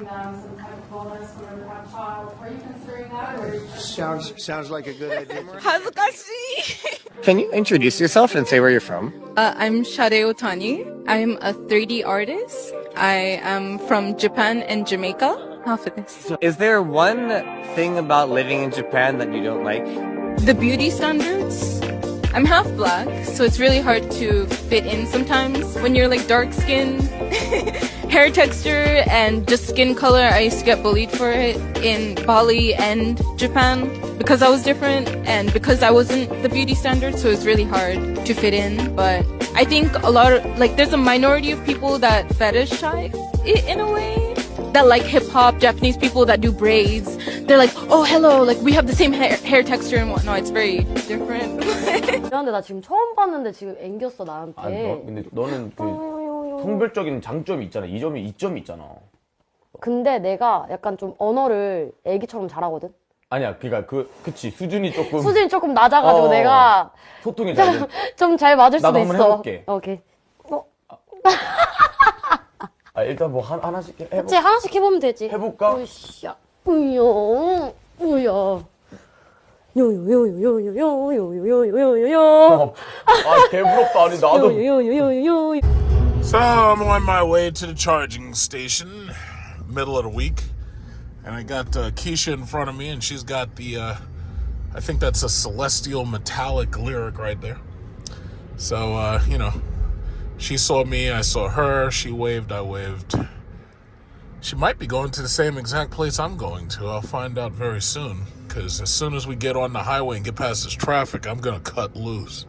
offering them some type of bonus when they have a child. Are you considering that? Or are you Sounds like a good idea. Can you introduce yourself and say where you're from? I'm Shade Otani. I'm a 3D artist. I am from Japan and Jamaica. Half of this. Is there one thing about living in Japan that you don't like? The beauty standards. I'm half black, so it's really hard to fit in sometimes. When you're like dark skin, hair texture, and just skin color, I used to get bullied for it in Bali and Japan because I was different and because I wasn't the beauty standard, so it was really hard to fit in. But I think a lot of, like, there's a minority of people that fetishize it in a way. That like hip-hop, Japanese people that do braids. They're like, oh, hello, like we have the same hair texture and whatnot. It's very different. 미안한데 나 지금 처음 봤는데 지금 앵겼어 나한테. 아니, 근데 너는 그 성별적인 장점이 있잖아. 이점이 있잖아. 근데 내가 약간 좀 언어를 애기처럼 잘하거든. 아니야, 그러니까 그치 수준이 조금 낮아가지고 내가 소통이 잘 좀 잘 맞을 수도 나도 있어. 한번 해볼게. 오케이. 아, 일단 뭐 하나씩 해볼까? 그치, 하나씩 해보면 되지. 해볼까? 으쌰. 우여. 우여. 요요요요요요요요요요요. 아, 개부럽다. 아니, 나도. 요요요요요. So I'm on my way to the charging station, middle of the week, and I got Keisha in front of me, and she's got the, I think that's a celestial metallic lyric right there. So, you know, she saw me, I saw her, she waved, I waved. She might be going to the same exact place I'm going to. I'll find out very soon, because as soon as we get on the highway and get past this traffic, I'm going to cut loose.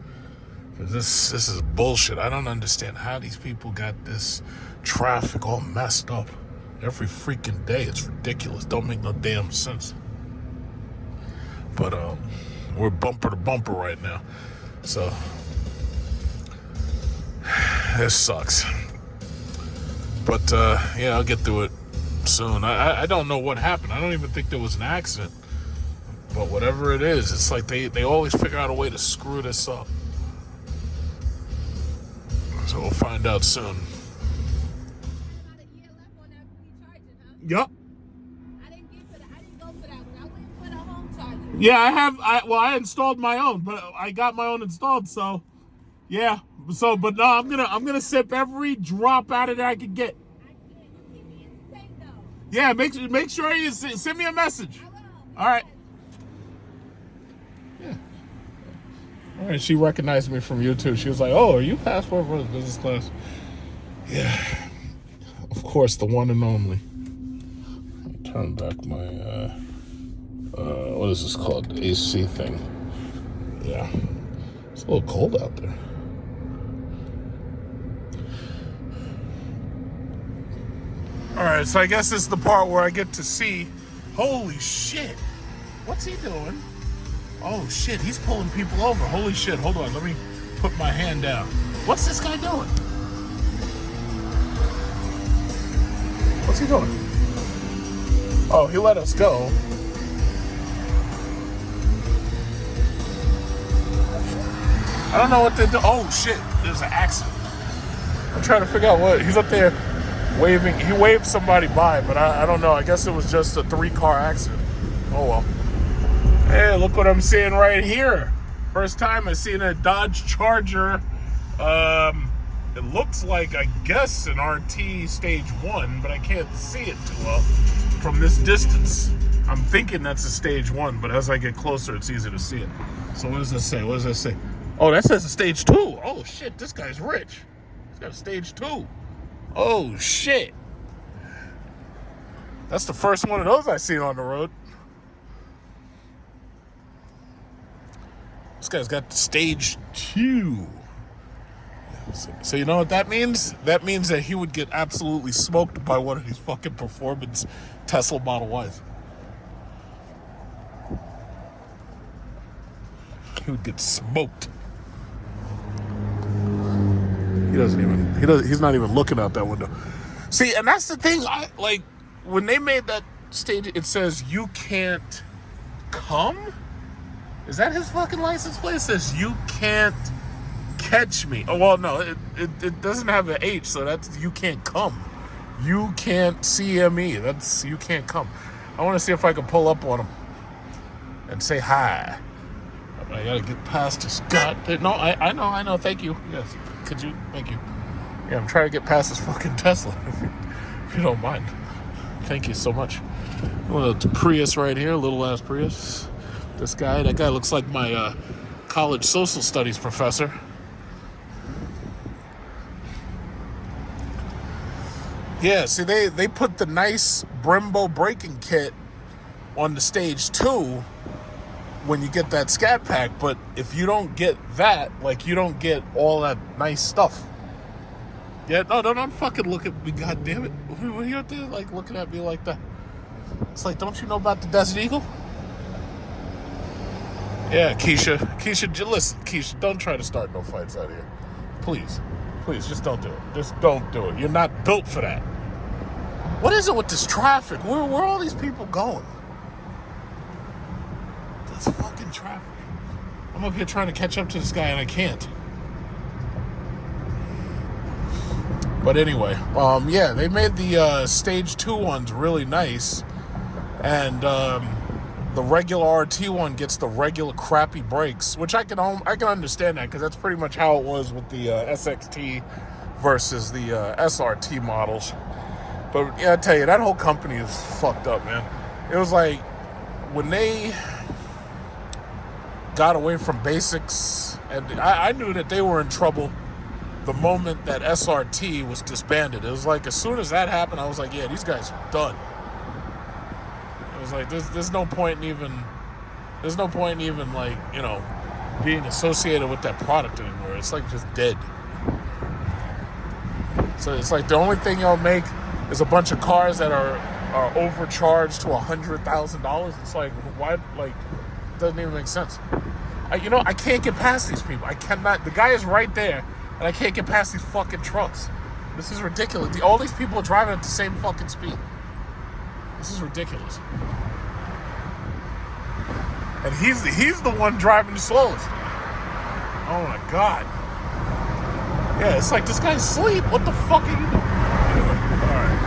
This is bullshit. I don't understand how these people got this traffic all messed up every freaking day. It's ridiculous. Don't make no damn sense. But we're bumper to bumper right now. So this sucks. But yeah, I'll get through it soon. I don't know what happened. I don't even think there was an accident. But whatever it is, it's like they always figure out a way to screw this up. So we'll find out soon. Yup. Yeah, I installed my own, but I got my own installed, so yeah. So, but no, I'm gonna sip every drop out of that I can get. Yeah, make sure you send me a message. All right. Yeah. All right. She recognized me from YouTube. She was like, "Oh, are you passport for the business class?" Yeah. Of course, the one and only. Turn back my what is this called? AC thing. Yeah. It's a little cold out there. Alright, so I guess this is the part where I get to see. Holy shit. What's he doing? Oh shit, he's pulling people over. Holy shit, hold on, let me put my hand down. What's this guy doing? What's he doing? Oh, he let us go. I don't know what they're doing. Oh shit, there's an accident. I'm trying to figure out what. He's up there waving. He waved somebody by, but I don't know. I guess it was just a 3-car accident. Oh well. Hey, look what I'm seeing right here. First time I've seen a Dodge Charger. It looks like, I guess, an RT Stage 1, but I can't see it too well from this distance. I'm thinking that's a Stage 1, but as I get closer, it's easier to see it. So what does this say? What does that say? Oh, that says a Stage 2. Oh, shit, this guy's rich. He's got a Stage 2. Oh, shit. That's the first one of those I've seen on the road. This guy's got Stage 2. So you know what that means? That means that he would get absolutely smoked by one of these fucking performance Tesla Model Ys. He would get smoked. He's not even looking out that window. See, and that's the thing. Like when they made that stage, it says you can't come. Is that his fucking license plate? It says you can't catch me. Oh well, no, it doesn't have an H, so that's you can't come. You can't CME. You can't come. I want to see if I can pull up on him and say hi. I gotta get past this guy. No, I know. Thank you. Yes. Could you? Thank you. Yeah, I'm trying to get past this fucking Tesla. If you don't mind. Thank you so much. Well, it's a Prius right here, little ass Prius. That guy looks like my college social studies professor. Yeah, see, they put the nice Brembo braking kit on the Stage 2 when you get that Scat Pack, but if you don't get that, like, you don't get all that nice stuff. Yeah, no, don't fucking look at me, goddammit. What are you out there, like, looking at me like that? It's like, don't you know about the Desert Eagle? Yeah, Keisha, listen, Keisha, don't try to start no fights out here. Please, just don't do it. Just don't do it. You're not built for that. What is it with this traffic? Where are all these people going? This fucking traffic. I'm up here trying to catch up to this guy and I can't. But anyway, yeah, they made the Stage 2 ones really nice. And the regular RT one gets the regular crappy brakes, which I can understand that because that's pretty much how it was with the SXT versus the SRT models. But yeah, I tell you, that whole company is fucked up, man. It was like when they got away from basics, and I knew that they were in trouble the moment that SRT was disbanded. It was like as soon as that happened, I was like, yeah, these guys are done. It was like there's no point in even like, you know, being associated with that product anymore. It's like just dead. So it's like the only thing y'all make is a bunch of cars that are overcharged to $100,000. It's like, why? Like, it doesn't even make sense. I can't get past these people. I cannot. The guy is right there, and I can't get past these fucking trucks. This is ridiculous. All these people are driving at the same fucking speed. This is ridiculous. And he's the one driving the slowest. Oh my god. Yeah, it's like this guy's asleep. What the fuck are you doing? Anyway, alright.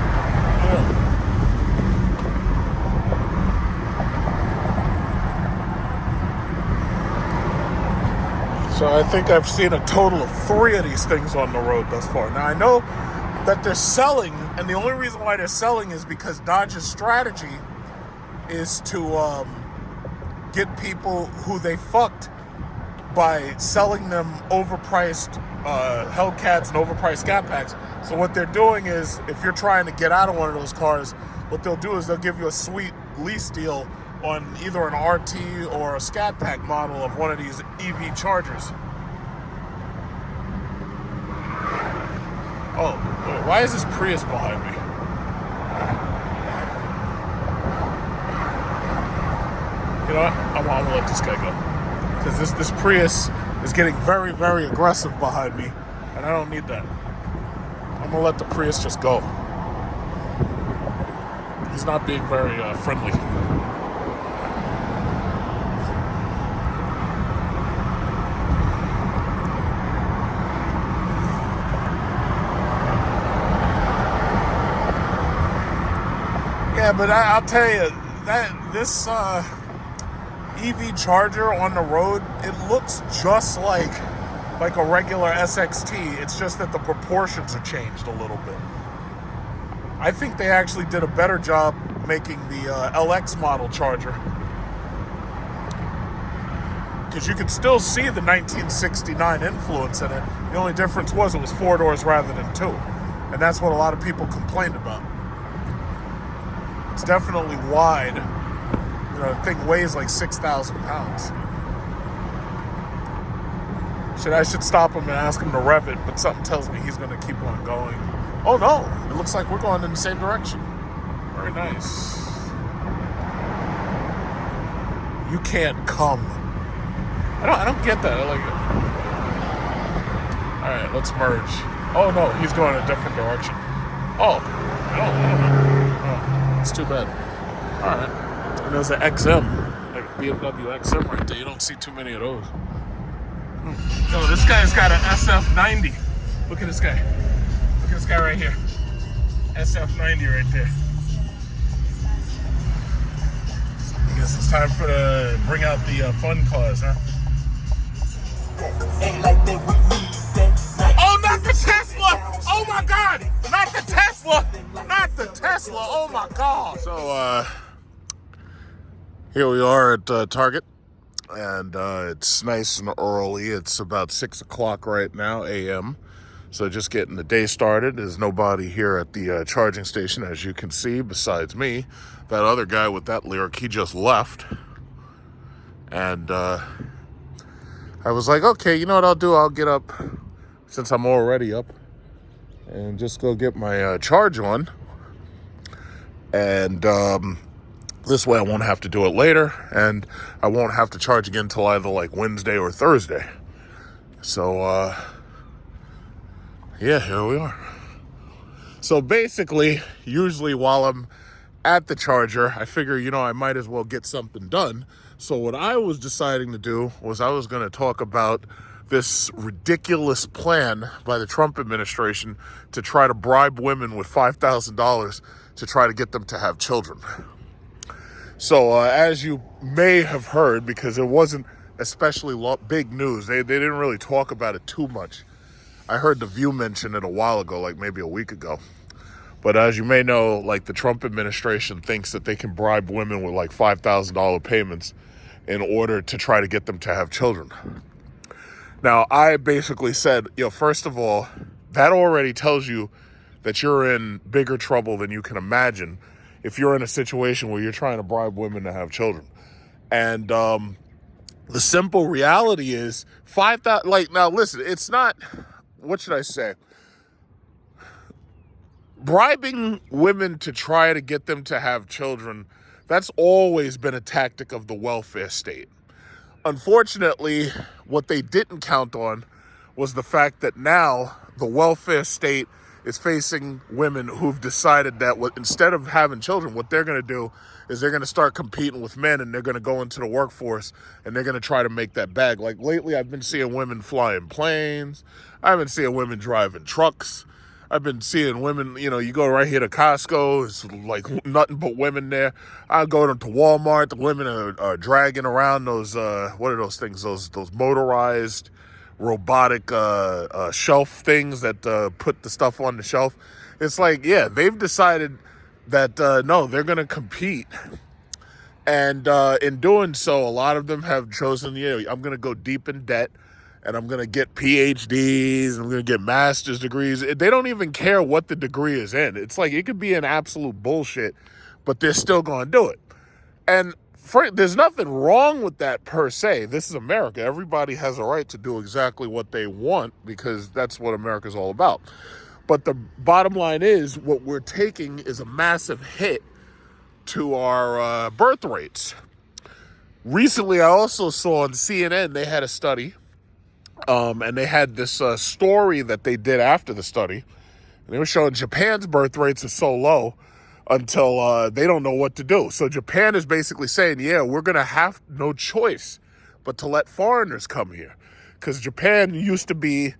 So I think I've seen a total of 3 of these things on the road thus far. Now I know that they're selling, and the only reason why they're selling is because Dodge's strategy is to get people who they fucked by selling them overpriced Hellcats and overpriced Scat Packs. So what they're doing is, if you're trying to get out of one of those cars, what they'll do is they'll give you a sweet lease deal on either an RT or a Scat Pack model of one of these EV Chargers. Oh, wait, why is this Prius behind me? You know what? I'm gonna let this guy go. Because this Prius is getting very, very aggressive behind me, and I don't need that. I'm gonna let the Prius just go. He's not being very friendly. Yeah, but I'll tell you that this EV Charger on the road, it looks just like a regular SXT. It's just that the proportions are changed a little bit. I think they actually did a better job making the LX model Charger, because you could still see the 1969 influence in it. The only difference was it was 4 doors rather than 2, and that's what a lot of people complained about. It's definitely wide. You know, the thing weighs like 6,000 pounds. I should stop him and ask him to rev it, but something tells me he's going to keep on going. Oh no, it looks like we're going in the same direction. Very nice. You can't come. I don't get that. I like it. Alright, let's merge. Oh no, he's going in a different direction. Oh, I don't know. Oh, it's too bad. Alright. And there's an XM, like BMW XM right there. You don't see too many of those. Yo, this guy's got an SF90. Look at this guy. Look at this guy right here. SF90 right there. I guess it's time for the bring out the fun cars, huh? Oh, not the Tesla! Oh my God! Not the Tesla! Not the Tesla! Oh my God! So here we are at Target, and it's nice and early. It's about 6 o'clock right now, a.m. So just getting the day started. There's nobody here at the charging station, as you can see, besides me. That other guy with that lyric, he just left. And I was like, okay, you know what I'll do? I'll get up, since I'm already up, and just go get my charge on. And this way I won't have to do it later, and I won't have to charge again until either like Wednesday or Thursday. So, yeah, here we are. So basically, usually while I'm at the charger, I figure, you know, I might as well get something done. So what I was deciding to do was I was going to talk about this ridiculous plan by the Trump administration to try to bribe women with $5,000 to try to get them to have children. So as you may have heard, because it wasn't especially big news, they didn't really talk about it too much. I heard The View mention it a while ago, like maybe a week ago. But as you may know, like the Trump administration thinks that they can bribe women with like $5,000 payments in order to try to get them to have children. Now, I basically said, you know, first of all, that already tells you that you're in bigger trouble than you can imagine if you're in a situation where you're trying to bribe women to have children. And the simple reality is 5,000, like, now listen, it's not, what should I say? Bribing women to try to get them to have children, that's always been a tactic of the welfare state. Unfortunately, what they didn't count on was the fact that now the welfare state is facing women who've decided that instead of having children, what they're going to do is they're going to start competing with men, and they're going to go into the workforce, and they're going to try to make that bag. Like lately, I've been seeing women flying planes. I've been seeing women driving trucks. I've been seeing women, you know, you go right here to Costco, it's like nothing but women there. I go to Walmart, the women are dragging around those, what are those things, those motorized robotic shelf things that put the stuff on the shelf. It's like, yeah, they've decided that, no, they're going to compete. And in doing so, a lot of them have chosen, you know, I'm going to go deep in debt, and I'm going to get PhDs, and I'm going to get master's degrees. They don't even care what the degree is in. It's like, it could be an absolute bullshit, but they're still going to do it. And there's nothing wrong with that per se. This is America. Everybody has a right to do exactly what they want, because that's what America's all about. But the bottom line is, what we're taking is a massive hit to our birth rates. Recently, I also saw on CNN, they had a study, and they had this story that they did after the study. And they were showing Japan's birth rates are so low until they don't know what to do. So Japan is basically saying, yeah, we're going to have no choice but to let foreigners come here. Because Japan used to be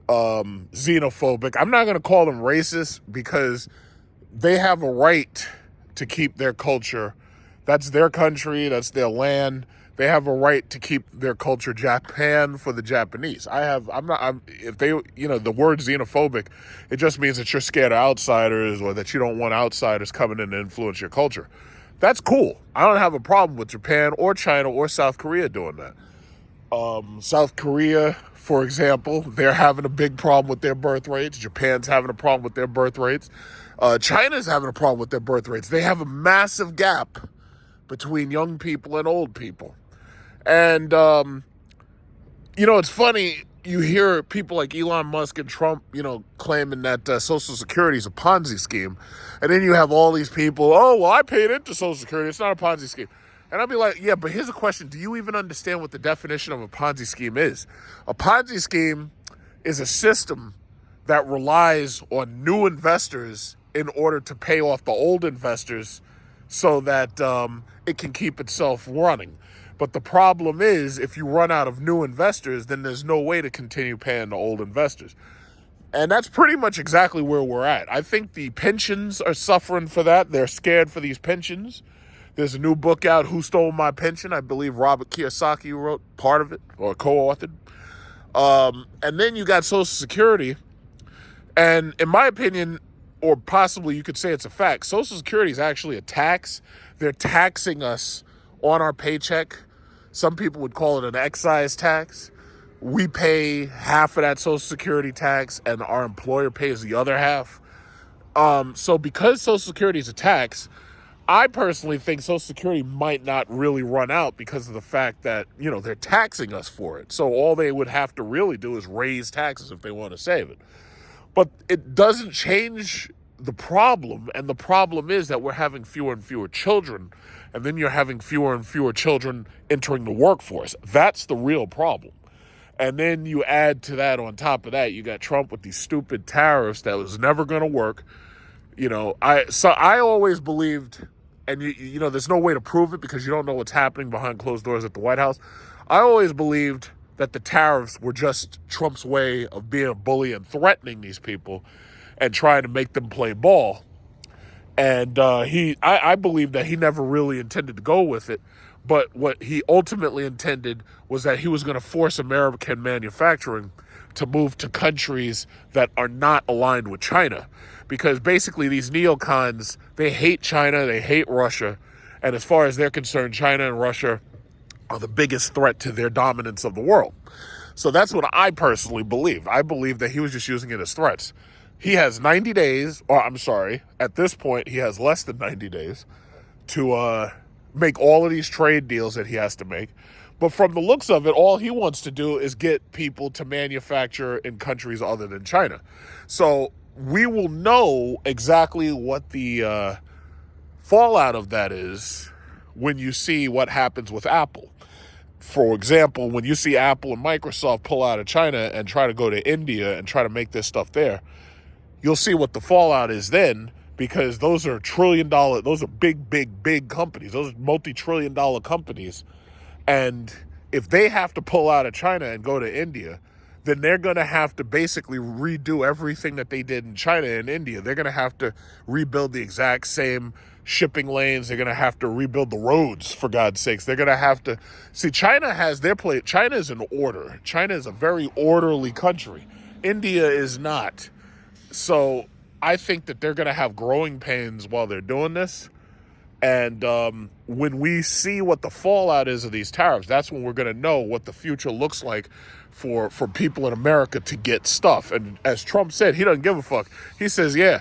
xenophobic. I'm not going to call them racist, because they have a right to keep their culture. That's their country. That's their land. They have a right to keep their culture. Japan for the Japanese. If they, you know, the word xenophobic, it just means that you're scared of outsiders, or that you don't want outsiders coming in to influence your culture. That's cool. I don't have a problem with Japan or China or South Korea doing that. South Korea, for example, they're having a big problem with their birth rates. Japan's having a problem with their birth rates. China's having a problem with their birth rates. They have a massive gap between young people and old people. And, you know, it's funny, you hear people like Elon Musk and Trump, you know, claiming that Social Security is a Ponzi scheme. And then you have all these people, oh, well, I paid into Social Security. It's not a Ponzi scheme. And I'll be like, yeah, but here's a question. Do you even understand what the definition of a Ponzi scheme is? A Ponzi scheme is a system that relies on new investors in order to pay off the old investors so that it can keep itself running. But the problem is, if you run out of new investors, then there's no way to continue paying the old investors. And that's pretty much exactly where we're at. I think the pensions are suffering for that. They're scared for these pensions. There's a new book out, Who Stole My Pension? I believe Robert Kiyosaki wrote part of it or co-authored. And then you got Social Security. And in my opinion, or possibly you could say it's a fact, Social Security is actually a tax. They're taxing us on our paycheck. Some people would call it an excise tax. We pay half of that Social Security tax and our employer pays the other half. So because Social Security is a tax, I personally think Social Security might not really run out because of the fact that, they're taxing us for it. So all they would have to really do is raise taxes if they want to save it. But it doesn't change the problem. And the problem is that we're having fewer and fewer children. And then you're having fewer and fewer children entering the workforce. That's the real problem. And then you add to that, on top of that, you got Trump with these stupid tariffs that was never going to work. I always believed, and there's no way to prove it because you don't know what's happening behind closed doors at the White House. I always believed that the tariffs were just Trump's way of being a bully and threatening these people and trying to make them play ball. And I believe that he never really intended to go with it. But what he ultimately intended was that he was going to force American manufacturing to move to countries that are not aligned with China. Because basically these neocons, they hate China, they hate Russia. And as far as they're concerned, China and Russia are the biggest threat to their dominance of the world. So that's what I personally believe. I believe that he was just using it as threats. He has 90 days, at this point, he has less than 90 days to make all of these trade deals that he has to make. But from the looks of it, all he wants to do is get people to manufacture in countries other than China. So we will know exactly what the fallout of that is when you see what happens with Apple. For example, when you see Apple and Microsoft pull out of China and try to go to India and try to make this stuff there, you'll see what the fallout is then, because those are those are big companies. Those are multi-trillion-dollar companies. And if they have to pull out of China and go to India, then they're going to have to basically redo everything that they did in China and India. They're going to have to rebuild the exact same shipping lanes. They're going to have to rebuild the roads, for God's sakes. They're going to have to... See, China has their place. China is an order. China is a very orderly country. India is not. So I think that they're going to have growing pains while they're doing this. And when we see what the fallout is of these tariffs, that's when we're going to know what the future looks like for people in America to get stuff. And as Trump said, he doesn't give a fuck. He says, yeah,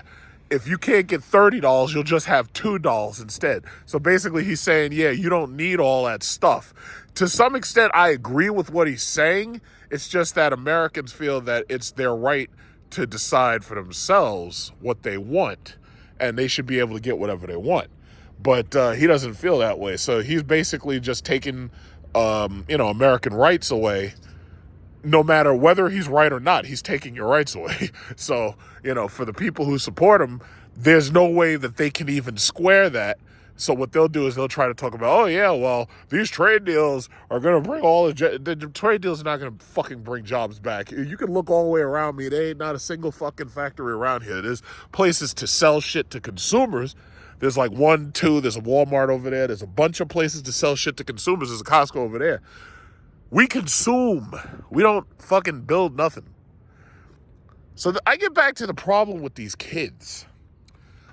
if you can't get $30, you'll just have $2 instead. So basically he's saying, yeah, you don't need all that stuff. To some extent, I agree with what he's saying. It's just that Americans feel that it's their right to decide for themselves what they want, and they should be able to get whatever they want. But he doesn't feel that way. So he's basically just taking, American rights away. No matter whether he's right or not, he's taking your rights away. So, for the people who support him, there's no way that they can even square that. So what they'll do is they'll try to talk about, oh, yeah, well, these trade deals are going to bring the trade deals are not going to fucking bring jobs back. You can look all the way around me. There ain't not a single fucking factory around here. There's places to sell shit to consumers. There's like there's a Walmart over there. There's a bunch of places to sell shit to consumers. There's a Costco over there. We consume. We don't fucking build nothing. So I get back to the problem with these kids.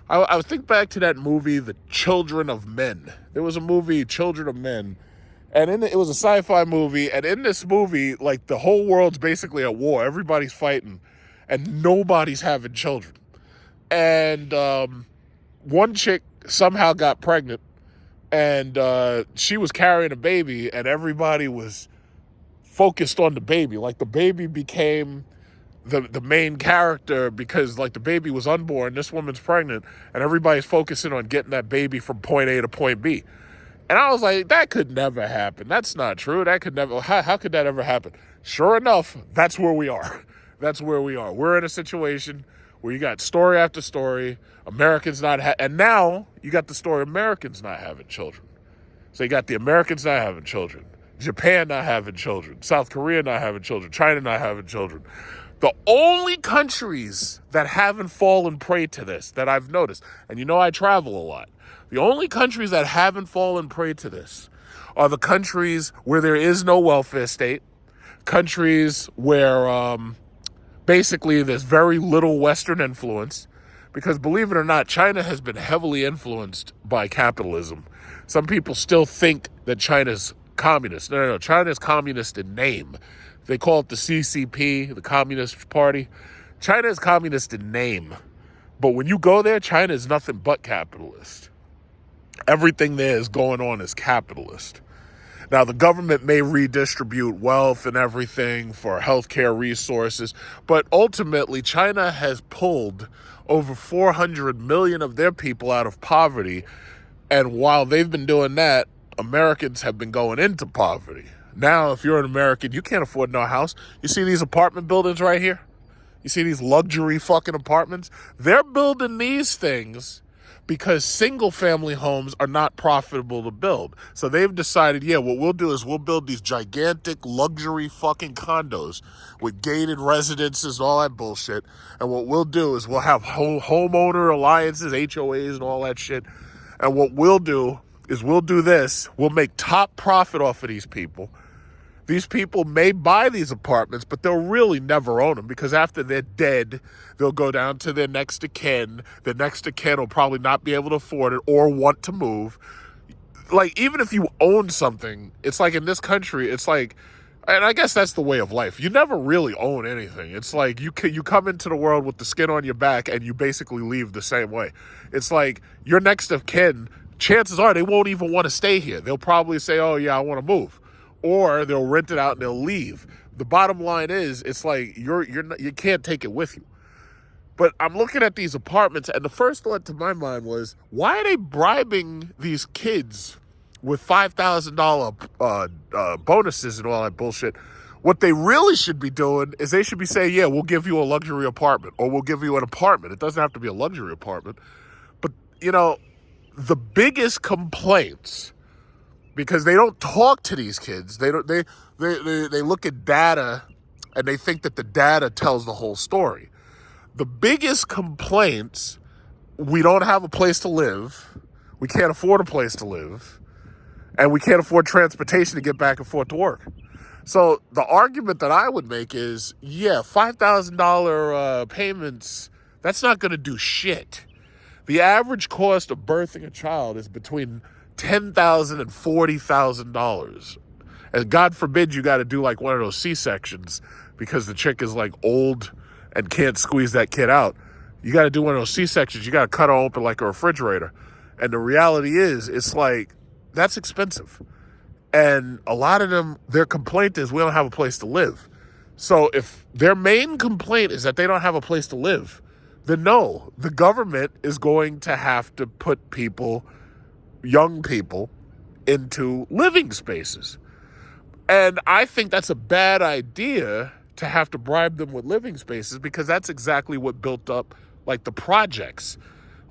I think back to that movie, The Children of Men. There was a movie, Children of Men, and it was a sci-fi movie. And in this movie, like, the whole world's basically at war. Everybody's fighting, and nobody's having children. And one chick somehow got pregnant, and she was carrying a baby, and everybody was focused on the baby. Like, the baby became the main character because, like, the baby was unborn, this woman's pregnant, and everybody's focusing on getting that baby from point A to point B. And I was like, that could never happen. That's not true. That could never... How could that ever happen? Sure enough, that's where we are. That's where we are. We're in a situation where you got story after story, Americans not... and now you got the story Americans not having children. So you got the Americans not having children, Japan not having children, South Korea not having children, China not having children. The only countries that haven't fallen prey to this that I've noticed, and you know I travel a lot, the only countries that haven't fallen prey to this are the countries where there is no welfare state, countries where basically there's very little Western influence, because believe it or not, China has been heavily influenced by capitalism. Some people still think that China's communist. No. China's communist in name. They call it the CCP, the Communist Party. China is communist in name. But when you go there, China is nothing but capitalist. Everything there is going on is capitalist. Now, the government may redistribute wealth and everything for healthcare resources, but ultimately, China has pulled over 400 million of their people out of poverty. And while they've been doing that, Americans have been going into poverty. Now, if you're an American, you can't afford no house. You see these apartment buildings right here? You see these luxury fucking apartments? They're building these things because single family homes are not profitable to build. So they've decided, yeah, what we'll do is we'll build these gigantic luxury fucking condos with gated residences and all that bullshit. And what we'll do is we'll have homeowner alliances, HOAs and all that shit. And what we'll do is we'll do this. We'll make top profit off of these people. These people may buy these apartments, but they'll really never own them, because after they're dead, they'll go down to their next of kin. The next of kin will probably not be able to afford it or want to move. Like, even if you own something, it's like in this country, it's like, and I guess that's the way of life. You never really own anything. It's like you come into the world with the skin on your back and you basically leave the same way. It's like your next of kin, chances are they won't even want to stay here. They'll probably say, oh yeah, I want to move. Or they'll rent it out and they'll leave. The bottom line is, it's like you can't take it with you. But I'm looking at these apartments, and the first thought to my mind was, why are they bribing these kids with $5,000 bonuses and all that bullshit? What they really should be doing is they should be saying, yeah, we'll give you a luxury apartment, or we'll give you an apartment. It doesn't have to be a luxury apartment. But, you know, the biggest complaints, because they don't talk to these kids. They look at data and they think that the data tells the whole story. The biggest complaints, we don't have a place to live, we can't afford a place to live, and we can't afford transportation to get back and forth to work. So the argument that I would make is, yeah, $5,000 payments, that's not going to do shit. The average cost of birthing a child is between $10,000 and $40,000. And God forbid you got to do like one of those C-sections because the chick is like old and can't squeeze that kid out. You got to do one of those C-sections. You got to cut her open like a refrigerator. And the reality is, it's like, that's expensive. And a lot of them, their complaint is we don't have a place to live. So if their main complaint is that they don't have a place to live, then no, the government is going to have to put people, young people, into living spaces. And I think that's a bad idea to have to bribe them with living spaces, because that's exactly what built up like the projects,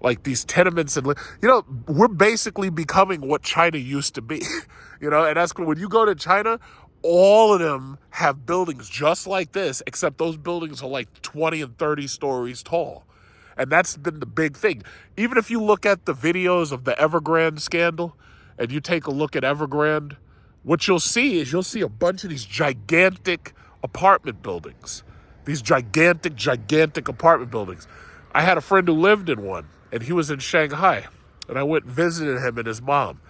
like these tenements. And, you know, we're basically becoming what China used to be, you know, and that's when you go to China, all of them have buildings just like this, except those buildings are like 20 and 30 stories tall. And that's been the big thing. Even if you look at the videos of the Evergrande scandal and you take a look at Evergrande, what you'll see is you'll see a bunch of these gigantic apartment buildings. These gigantic apartment buildings. I had a friend who lived in one, and he was in Shanghai. And I went and visited him and his mom.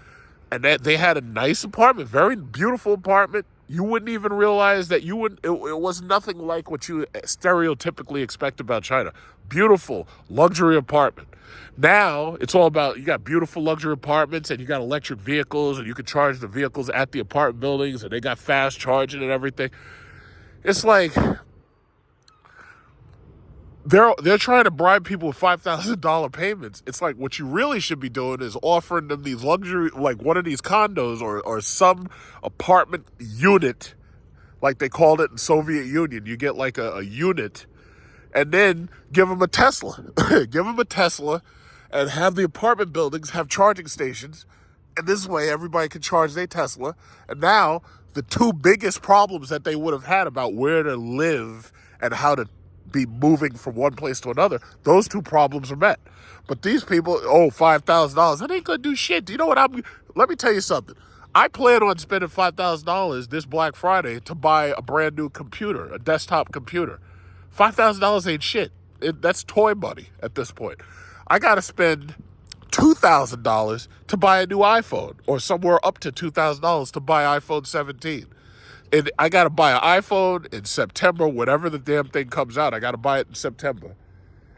And they had a nice apartment, very beautiful apartment. You wouldn't even realize that it was nothing like what you stereotypically expect about China. Beautiful, luxury apartment. Now, it's all about, you got beautiful luxury apartments and you got electric vehicles and you can charge the vehicles at the apartment buildings and they got fast charging and everything. It's like, they're trying to bribe people with $5,000 payments. It's like what you really should be doing is offering them these luxury, like one of these condos or some apartment unit, like they called it in Soviet Union. You get like a unit, and then give them a Tesla. Give them a Tesla and have the apartment buildings have charging stations. And this way everybody can charge their Tesla. And now the two biggest problems that they would have had about where to live and how to be moving from one place to another, those two problems are met. But these people, $5,000, that ain't gonna do shit. Do you know what let me tell you something. I plan on spending $5,000 this Black Friday to buy a brand new computer, a desktop computer. $5,000 ain't shit. That's toy money at this point. I gotta spend $2,000 to buy a new iPhone, or somewhere up to $2,000 to buy iPhone 17. And I got to buy an iPhone in September, whenever the damn thing comes out. I got to buy it in September.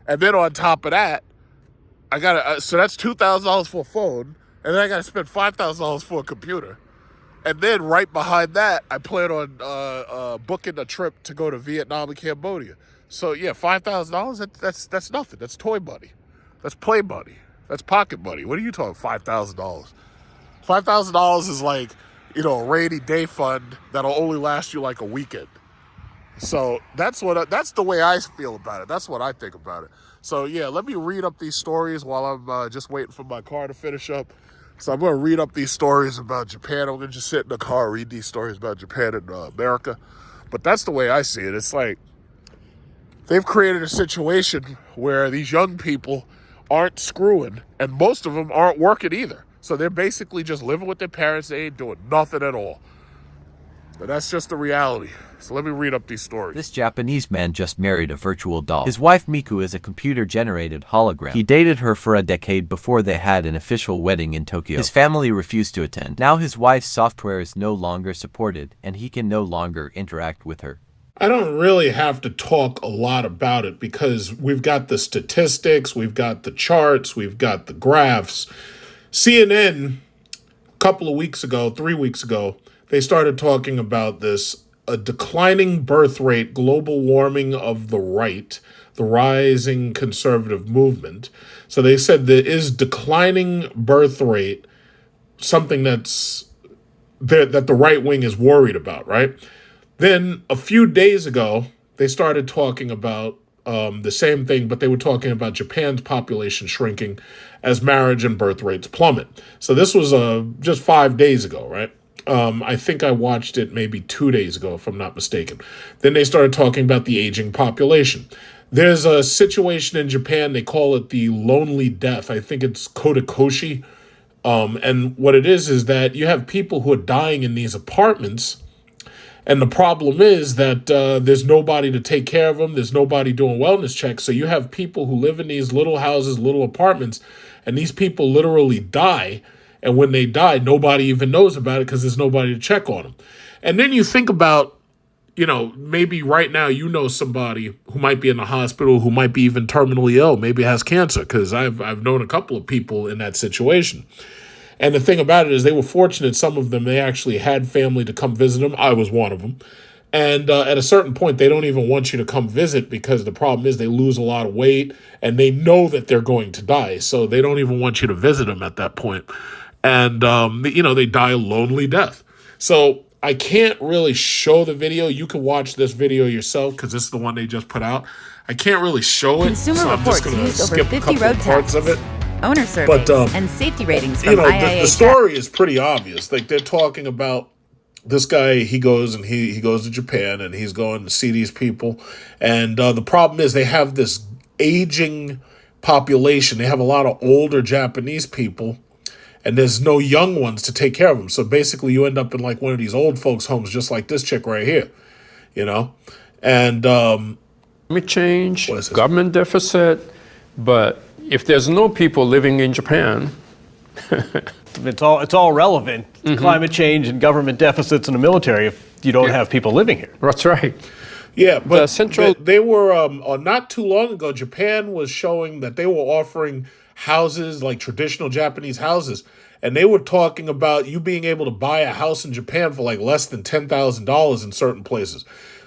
And then on top of that, I got to, so that's $2,000 for a phone. And then I got to spend $5,000 for a computer. And then right behind that, I plan on booking a trip to go to Vietnam and Cambodia. So yeah, $5,000, that's nothing. That's toy money. That's play money. That's pocket money. What are you talking, $5,000? $5,000 is like, a rainy day fund that'll only last you like a weekend. So that's the way I feel about it. That's what I think about it. So yeah, let me read up these stories while I'm just waiting for my car to finish up. So I'm going to read up these stories about Japan. I'm going to just sit in the car, read these stories about Japan and America. But that's the way I see it. It's like they've created a situation where these young people aren't screwing, and most of them aren't working either. So they're basically just living with their parents. They ain't doing nothing at all. But that's just the reality. So let me read up these stories. This Japanese man just married a virtual doll. His wife Miku is a computer-generated hologram. He dated her for a decade before they had an official wedding in Tokyo. His family refused to attend. Now his wife's software is no longer supported, and he can no longer interact with her. I don't really have to talk a lot about it because we've got the statistics, we've got the charts, we've got the graphs. CNN, a couple of weeks ago, 3 weeks ago, they started talking about this, a declining birth rate, global warming of the right, the rising conservative movement. So they said there is declining birth rate, something that the right wing is worried about, right? Then a few days ago, they started talking about the same thing, but they were talking about Japan's population shrinking as marriage and birth rates plummet. So this was just 5 days ago, right? I think I watched it maybe 2 days ago, if I'm not mistaken. Then they started talking about the aging population. There's a situation in Japan, they call it the lonely death. I think it's kodakoshi. And what it is that you have people who are dying in these apartments. And the problem is that there's nobody to take care of them. There's nobody doing wellness checks. So you have people who live in these little houses, little apartments, and these people literally die. And when they die, nobody even knows about it because there's nobody to check on them. And then you think about, maybe right now somebody who might be in the hospital, who might be even terminally ill, maybe has cancer, because I've known a couple of people in that situation. And the thing about it is they were fortunate, some of them, they actually had family to come visit them. I was one of them. And at a certain point, they don't even want you to come visit because the problem is they lose a lot of weight and they know that they're going to die. So they don't even want you to visit them at that point. And, they die a lonely death. So I can't really show the video. You can watch this video yourself because this is the one they just put out. I can't really show it. Consumer so I'm Reports just going to used over skip 50 a couple road parts tests, of it. owner surveys, and safety ratings from IIA. The story is pretty obvious. Like, they're talking about this guy, he goes to Japan and he's going to see these people. And the problem is they have this aging population. They have a lot of older Japanese people and there's no young ones to take care of them. So basically you end up in like one of these old folks' homes, just like this chick right here, And climate change, government deficit, but if there's no people living in Japan, it's all relevant. Climate change and government deficits in the military if you don't have people living here. That's right. Yeah, but they were not too long ago, Japan was showing that they were offering houses, like traditional Japanese houses, and they were talking about you being able to buy a house in Japan for like less than $10,000 in certain places.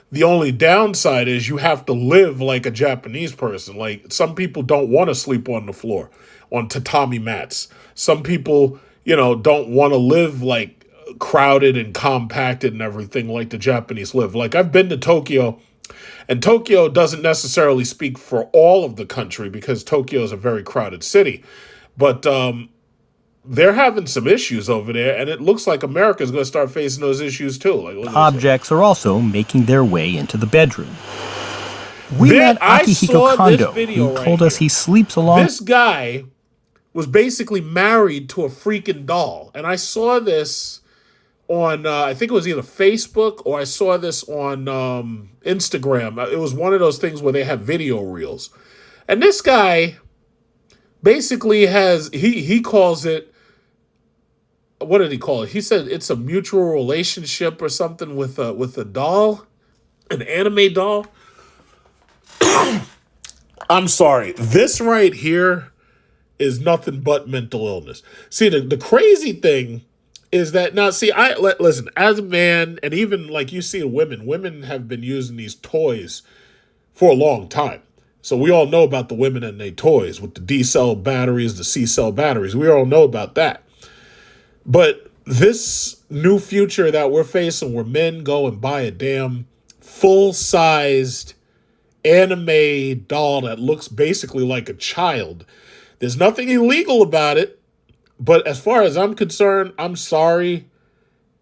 The only downside is you have to live like a Japanese person. Like, some people don't want to sleep on the floor, on tatami mats. Some people, don't want to live like crowded and compacted and everything like the Japanese live. Like, I've been to Tokyo, and Tokyo doesn't necessarily speak for all of the country because Tokyo is a very crowded city. But they're having some issues over there, and it looks like America's going to start facing those issues too. Like, Objects are also making their way into the bedroom. We Then met I Akihiko saw this Kondo, video who right told us here. he sleeps along. This guy was basically married to a freaking doll. And I saw this on, I think it was either Facebook or I saw this on Instagram. It was one of those things where they have video reels. And this guy basically has, he calls it, what did he call it? He said it's a mutual relationship or something with a doll, an anime doll. I'm sorry. This right here is nothing but mental illness. See, the crazy thing is that now, see, listen, as a man, and even like you see women have been using these toys for a long time. So we all know about the women and their toys with the D-cell batteries, the C-cell batteries. We all know about that. But this new future that we're facing where men go and buy a damn full-sized anime doll that looks basically like a child. There's nothing illegal about it, but as far as I'm concerned, I'm sorry,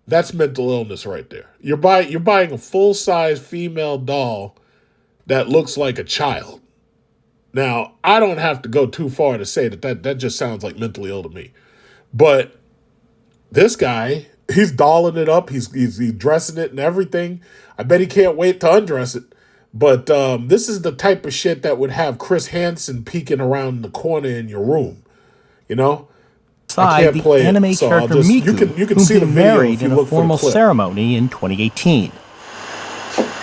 that's mental illness right there. You're buying a full-size female doll that looks like a child. Now, I don't have to go too far to say that just sounds like mentally ill to me. But this guy, he's dolling it up, he's dressing it and everything. I bet he can't wait to undress it. But this is the type of shit that would have Chris Hansen peeking around the corner in your room. You know? I can't the play anime it, so character Miku, you can whom see he the video married if you in a look for the formal clip. ceremony in 2018.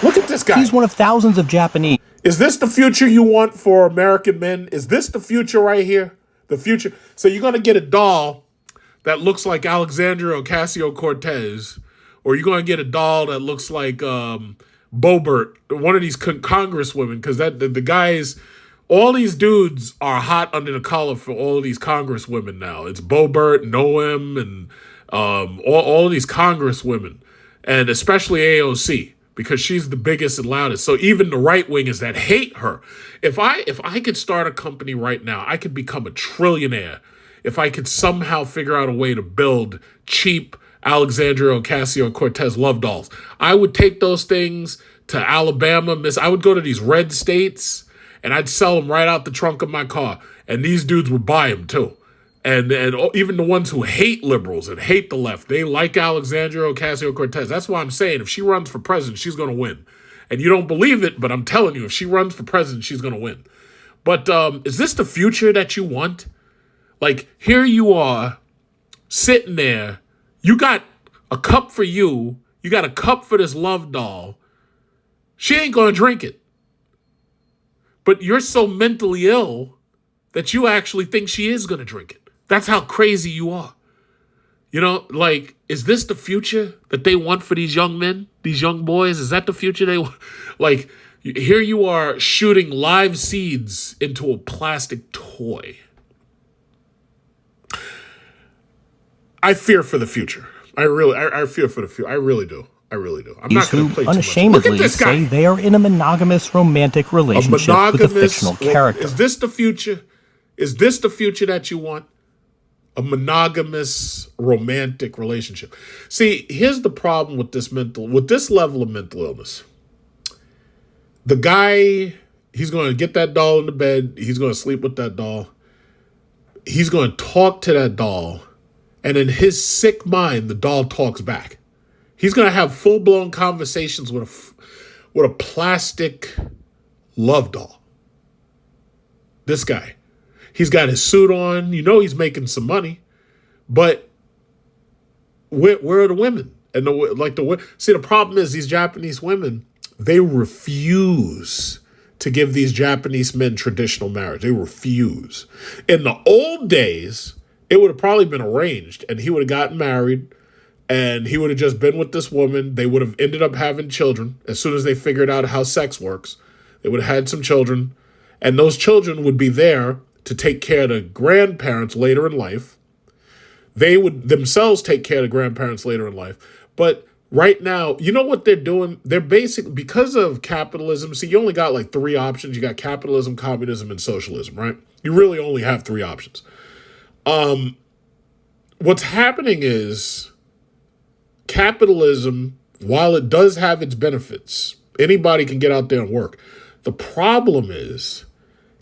Look at this guy. He's one of thousands of Japanese. Is this the future you want for American men? Is this the future right here? The future? So you're going to get a doll that looks like Alexandria Ocasio-Cortez, or you're going to get a doll that looks like Boebert, one of these congresswomen, because the guys, all these dudes are hot under the collar for all of these congresswomen now. It's Boebert, Noem, and all of these congresswomen, and especially AOC, because she's the biggest and loudest. So even the right wingers that hate her, if I could start a company right now, I could become a trillionaire if I could somehow figure out a way to build cheap Alexandria Ocasio-Cortez love dolls. I would take those things to Alabama, I would go to these red states and I'd sell them right out the trunk of my car. And these dudes would buy them too. And even the ones who hate liberals and hate the left, they like Alexandria Ocasio-Cortez. That's why I'm saying if she runs for president, she's going to win. And you don't believe it, but I'm telling you, if she runs for president, she's going to win. But is this the future that you want? Like, here you are, sitting there. You got a cup for you. You got a cup for this love doll. She ain't going to drink it. But you're so mentally ill that you actually think she is going to drink it. That's how crazy you are. You know, like, is this the future that they want for these young men, these young boys? Is that the future they want? Like, here you are shooting live seeds into a plastic toy. I fear for the future. I fear for the future. I really do. I'm not going to play too much. Unashamedly Look at this guy. say they are in a monogamous romantic relationship with a fictional character. Is this the future? Is this the future that you want? A monogamous romantic relationship. See, here's the problem with this level of mental illness. The guy, he's going to get that doll in the bed. He's going to sleep with that doll. He's going to talk to that doll. And in his sick mind, the doll talks back. He's going to have full-blown conversations with a plastic love doll. This guy. He's got his suit on. You know he's making some money. But where are the women? And see, the problem is these Japanese women, they refuse to give these Japanese men traditional marriage. They refuse. In the old days, it would have probably been arranged, and he would have gotten married, and he would have just been with this woman. They would have ended up having children. As soon as they figured out how sex works, they would have had some children, and those children would be there to take care of the grandparents later in life. They would themselves take care of the grandparents later in life. But right now, you know what they're doing? They're basically, because of capitalism, see, you only got like 3 options. You got capitalism, communism, and socialism, right? You really only have 3 options. What's happening is capitalism, while it does have its benefits, anybody can get out there and work. The problem is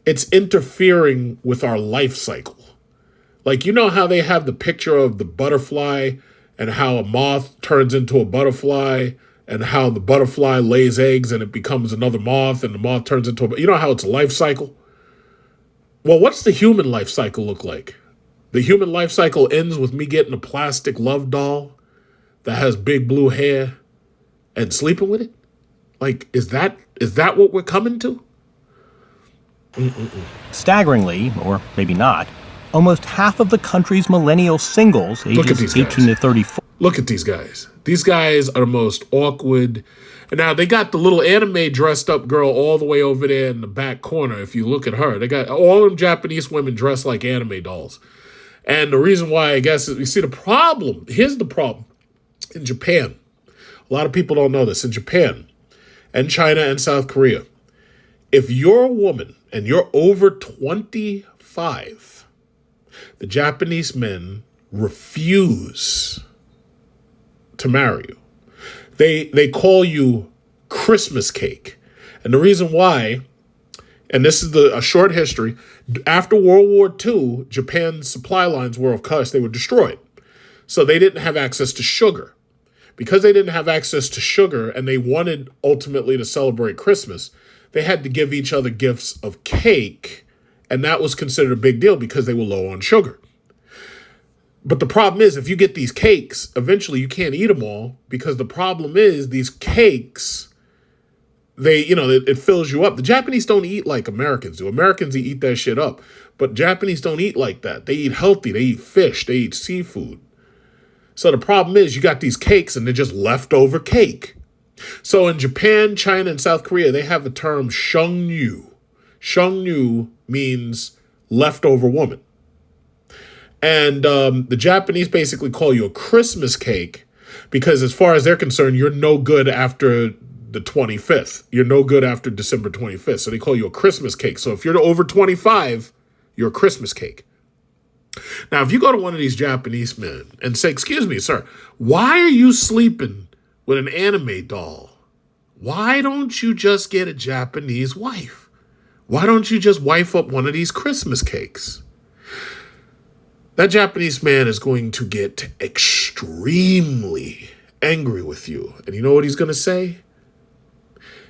it's interfering with our life cycle. Like, you know how they have the picture of the butterfly and how a moth turns into a butterfly and how the butterfly lays eggs and it becomes another moth and the moth turns into you know how it's a life cycle? Well, what's the human life cycle look like? The human life cycle ends with me getting a plastic love doll that has big blue hair and sleeping with it? Like, is that what we're coming to? Staggeringly, or maybe not, almost half of the country's millennial singles, ages 18 to 34. Look at these guys. These guys are the most awkward. And now they got the little anime dressed up girl all the way over there in the back corner. If you look at her, they got all them Japanese women dressed like anime dolls. And the reason why, I guess, is you see the problem. Here's the problem. In Japan, a lot of people don't know this. In Japan and China and South Korea, if you're a woman and you're over 25, the Japanese men refuse to marry you. They call you Christmas cake. And the reason why, and this is a short history, after World War II, Japan's supply lines were, of course, they were destroyed. So they didn't have access to sugar. Because they didn't have access to sugar and they wanted ultimately to celebrate Christmas, they had to give each other gifts of cake. And that was considered a big deal because they were low on sugar. But the problem is, if you get these cakes, eventually you can't eat them all because the problem is these cakes, it fills you up. The Japanese don't eat like Americans do. Americans eat that shit up. But Japanese don't eat like that. They eat healthy. They eat fish. They eat seafood. So the problem is you got these cakes and they're just leftover cake. So in Japan, China, and South Korea, they have a term shengyu. Shengyu means leftover woman. And the Japanese basically call you a Christmas cake because as far as they're concerned, you're no good after the 25th. You're no good after December 25th. So they call you a Christmas cake. So if you're over 25, you're a Christmas cake. Now, if you go to one of these Japanese men and say, excuse me, sir, why are you sleeping with an anime doll? Why don't you just get a Japanese wife? Why don't you just wife up one of these Christmas cakes? That Japanese man is going to get extremely angry with you. And you know what he's going to say?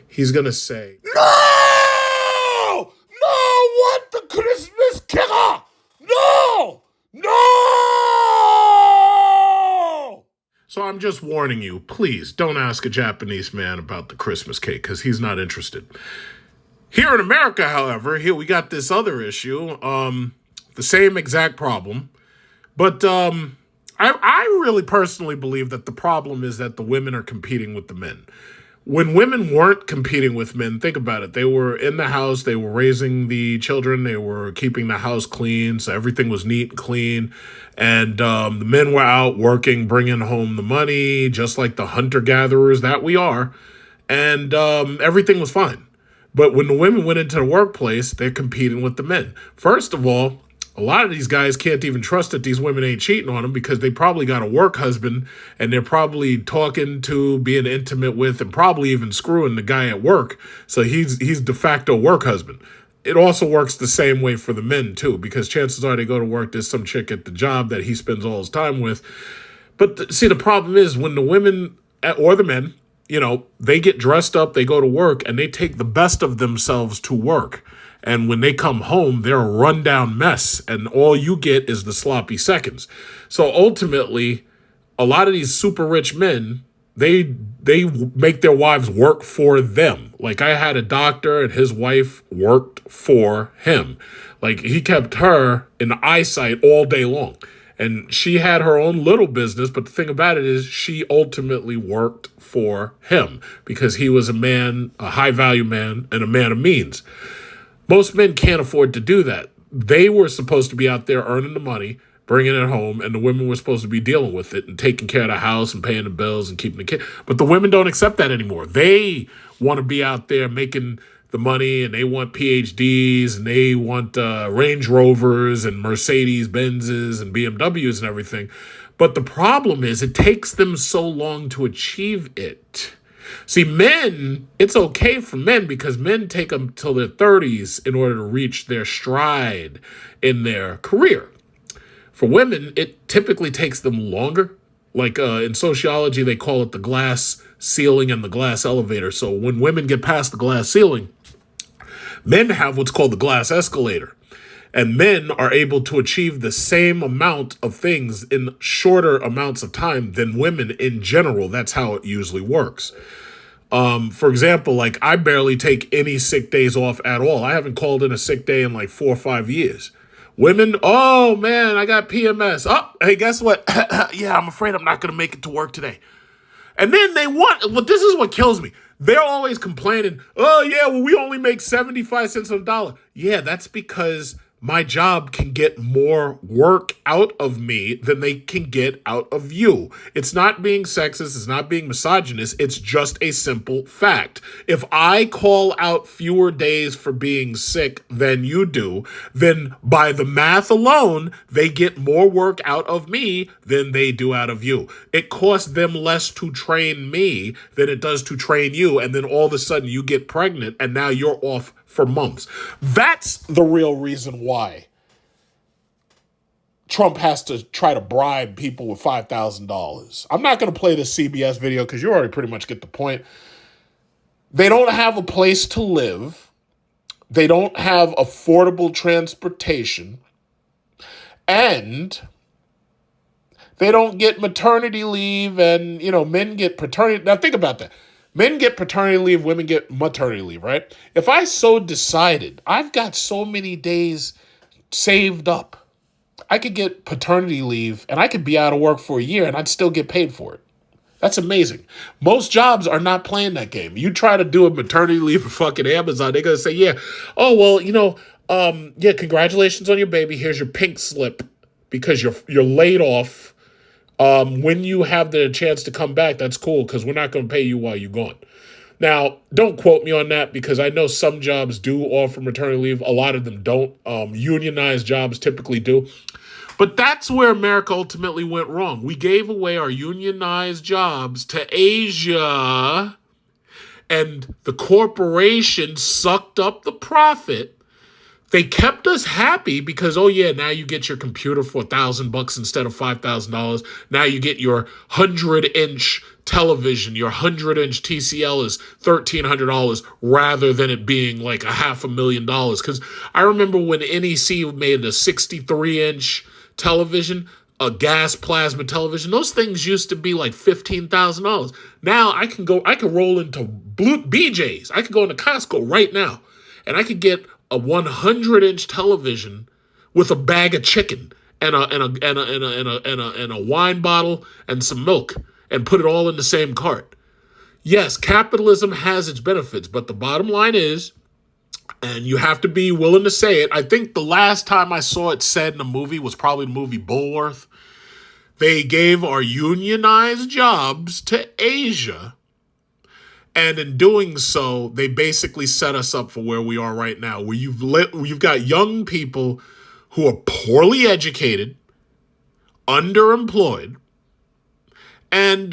He's going to say, No! Want the Christmas cake! No! So I'm just warning you, please don't ask a Japanese man about the Christmas cake because he's not interested. Here in America, however, here we got this other issue, the same exact problem. But I really personally believe that the problem is that the women are competing with the men. When women weren't competing with men, think about it. They were in the house. They were raising the children. They were keeping the house clean. So everything was neat and clean. And the men were out working, bringing home the money, just like the hunter-gatherers that we are. And everything was fine. But when the women went into the workplace, they're competing with the men. First of all, a lot of these guys can't even trust that these women ain't cheating on them because they probably got a work husband and they're probably talking to, being intimate with, and probably even screwing the guy at work. So he's de facto work husband. It also works the same way for the men too, because chances are they go to work, there's some chick at the job that he spends all his time with. But see, the problem is when the women or the men, they get dressed up, they go to work, and they take the best of themselves to work. And when they come home, they're a rundown mess, and all you get is the sloppy seconds. So ultimately, a lot of these super rich men, they make their wives work for them. Like I had a doctor, and his wife worked for him. Like he kept her in eyesight all day long. And she had her own little business, but the thing about it is she ultimately worked for him because he was a man, a high-value man, and a man of means. Most men can't afford to do that. They were supposed to be out there earning the money, bringing it home, and the women were supposed to be dealing with it and taking care of the house and paying the bills and keeping the kid. But the women don't accept that anymore. They want to be out there making the money, and they want PhDs, and they want Range Rovers and Mercedes Benzes and BMWs and everything. But the problem is it takes them so long to achieve it See, men, it's okay for men because men take them till their 30s in order to reach their stride in their career. For women, it typically takes them longer. Like in sociology, they call it the glass ceiling and the glass elevator. So when women get past the glass ceiling, men have what's called the glass escalator. And men are able to achieve the same amount of things in shorter amounts of time than women in general. That's how it usually works. For example, like I barely take any sick days off at all. I haven't called in a sick day in like 4 or 5 years. Women, oh man, I got PMS. Oh, hey, guess what? Yeah, I'm afraid I'm not going to make it to work today. And then well, this is what kills me. They're always complaining, oh yeah, well, we only make 75 cents on the dollar. Yeah, that's because my job can get more work out of me than they can get out of you. It's not being sexist. It's not being misogynist. It's just a simple fact. If I call out fewer days for being sick than you do, then by the math alone, they get more work out of me than they do out of you. It costs them less to train me than it does to train you. And then all of a sudden you get pregnant and now you're off for months. That's the real reason why Trump has to try to bribe people with $5,000. I'm not going to play this CBS video because you already pretty much get the point. They don't have a place to live. They don't have affordable transportation. And they don't get maternity leave. And, men get paternity. Now think about that. Men get paternity leave, women get maternity leave, right? If I so decided, I've got so many days saved up. I could get paternity leave and I could be out of work for a year and I'd still get paid for it. That's amazing. Most jobs are not playing that game. You try to do a maternity leave for fucking Amazon, they're going to say, yeah, oh, well, yeah, congratulations on your baby. Here's your pink slip because you're laid off. When you have the chance to come back, that's cool because we're not going to pay you while you're gone. Now, don't quote me on that because I know some jobs do offer maternity leave. A lot of them don't. Unionized jobs typically do. But that's where America ultimately went wrong. We gave away our unionized jobs to Asia, and the corporation sucked up the profit. They kept us happy because, oh yeah, now you get your computer for $1,000 instead of $5,000. Now you get your 100-inch television. Your 100-inch TCL is $1,300 rather than it being like $500,000. Because I remember when NEC made a 63-inch television, a gas plasma television. Those things used to be like $15,000. Now I can roll into BJ's. I could go into Costco right now, and I could get a 100-inch television with a bag of chicken and a wine bottle and some milk and put it all in the same cart. Yes, capitalism has its benefits, but the bottom line is, and you have to be willing to say it, I think the last time I saw it said in a movie was probably the movie Bulworth. They gave our unionized jobs to Asia. And in doing so, they basically set us up for where we are right now, where you've got young people who are poorly educated, underemployed, and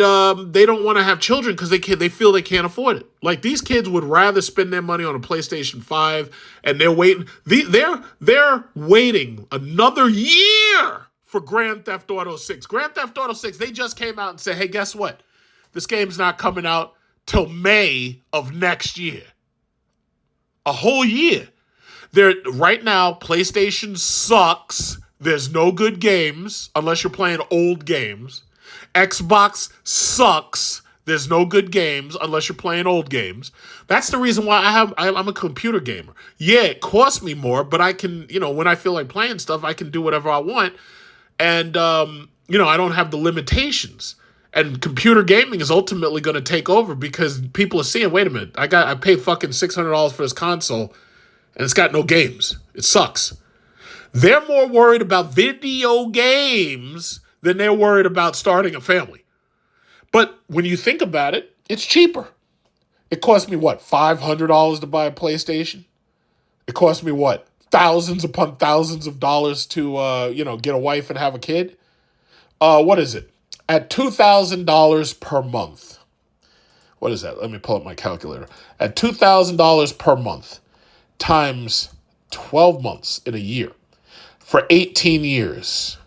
they don't want to have children because they feel they can't afford it. Like these kids would rather spend their money on a PlayStation 5, and they're waiting. They're waiting another year for Grand Theft Auto 6. Grand Theft Auto 6. They just came out and said, "Hey, guess what? This game's not coming out till May of next year." A whole year. Right now, PlayStation sucks. There's no good games unless you're playing old games. Xbox sucks. There's no good games unless you're playing old games. That's the reason why I'm a computer gamer. Yeah, it costs me more, but I can, when I feel like playing stuff, I can do whatever I want. And, I don't have the limitations. And computer gaming is ultimately going to take over because people are seeing, wait a minute, I paid fucking $600 for this console and it's got no games. It sucks. They're more worried about video games than they're worried about starting a family. But when you think about it, it's cheaper. It cost me what, $500 to buy a PlayStation? It cost me what, thousands upon thousands of dollars to, get a wife and have a kid? What is it? At $2,000 per month, what is that? Let me pull up my calculator. At $2,000 per month times 12 months in a year for 18 years,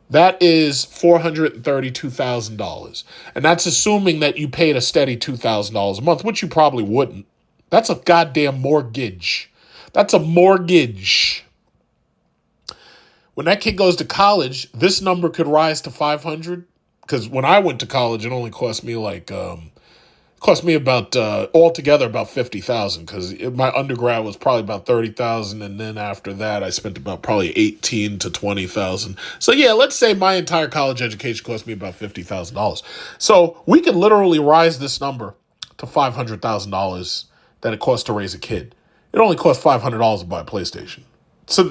that is $432,000. And that's assuming that you paid a steady $2,000 a month, which you probably wouldn't. That's a goddamn mortgage. That's a mortgage. When that kid goes to college, this number could rise to 500. Because when I went to college, it only cost me about altogether about 50,000. Because my undergrad was probably about 30,000, and then after that, I spent about probably 18 to 20,000. So yeah, let's say my entire college education cost me about $50,000. So we could literally rise this number to $500,000 that it costs to raise a kid. It only costs $500 to buy a PlayStation. So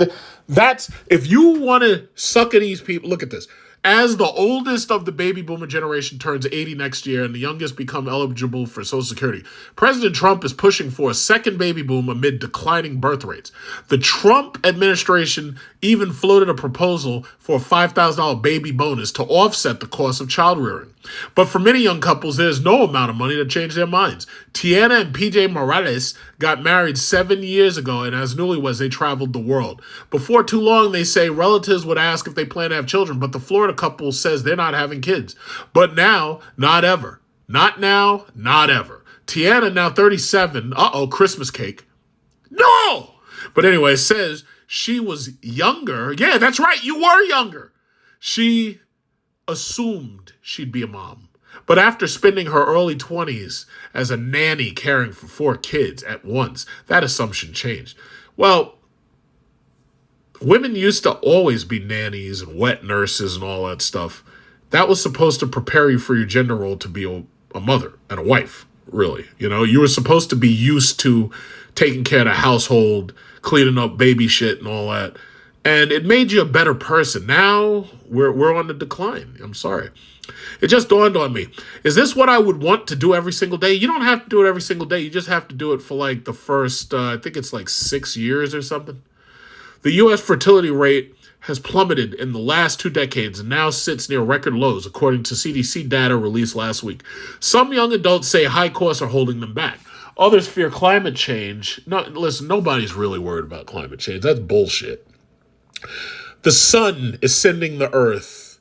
that's, if you want to suck at these people, look at this. As the oldest of the baby boomer generation turns 80 next year and the youngest become eligible for Social Security, President Trump is pushing for a second baby boom amid declining birth rates. The Trump administration even floated a proposal for a $5,000 baby bonus to offset the cost of child rearing. But for many young couples, there's no amount of money to change their minds. Tiana and PJ Morales got married 7 years ago, and as newlyweds, they traveled the world. Before too long, they say relatives would ask if they plan to have children, but the Florida couple says they're not having kids. But now, not ever. Not now, not ever. Tiana, now 37, Christmas cake. No! But anyway, says she was younger. Yeah, that's right, you were younger. She assumed she'd be a mom. But after spending her early 20s as a nanny caring for 4 kids at once, that assumption changed. Well, women used to always be nannies and wet nurses and all that stuff. That was supposed to prepare you for your gender role to be a mother and a wife, really. You know, you were supposed to be used to taking care of the household, cleaning up baby shit and all that. And it made you a better person. Now we're on the decline. I'm sorry. It just dawned on me. Is this what I would want to do every single day? You don't have to do it every single day. You just have to do it for like the first, I think it's like 6 years or something. The U.S. fertility rate has plummeted in the last 2 decades and now sits near record lows, according to CDC data released last week. Some young adults say high costs are holding them back. Others fear climate change. Listen, nobody's really worried about climate change. That's bullshit. The sun is sending the earth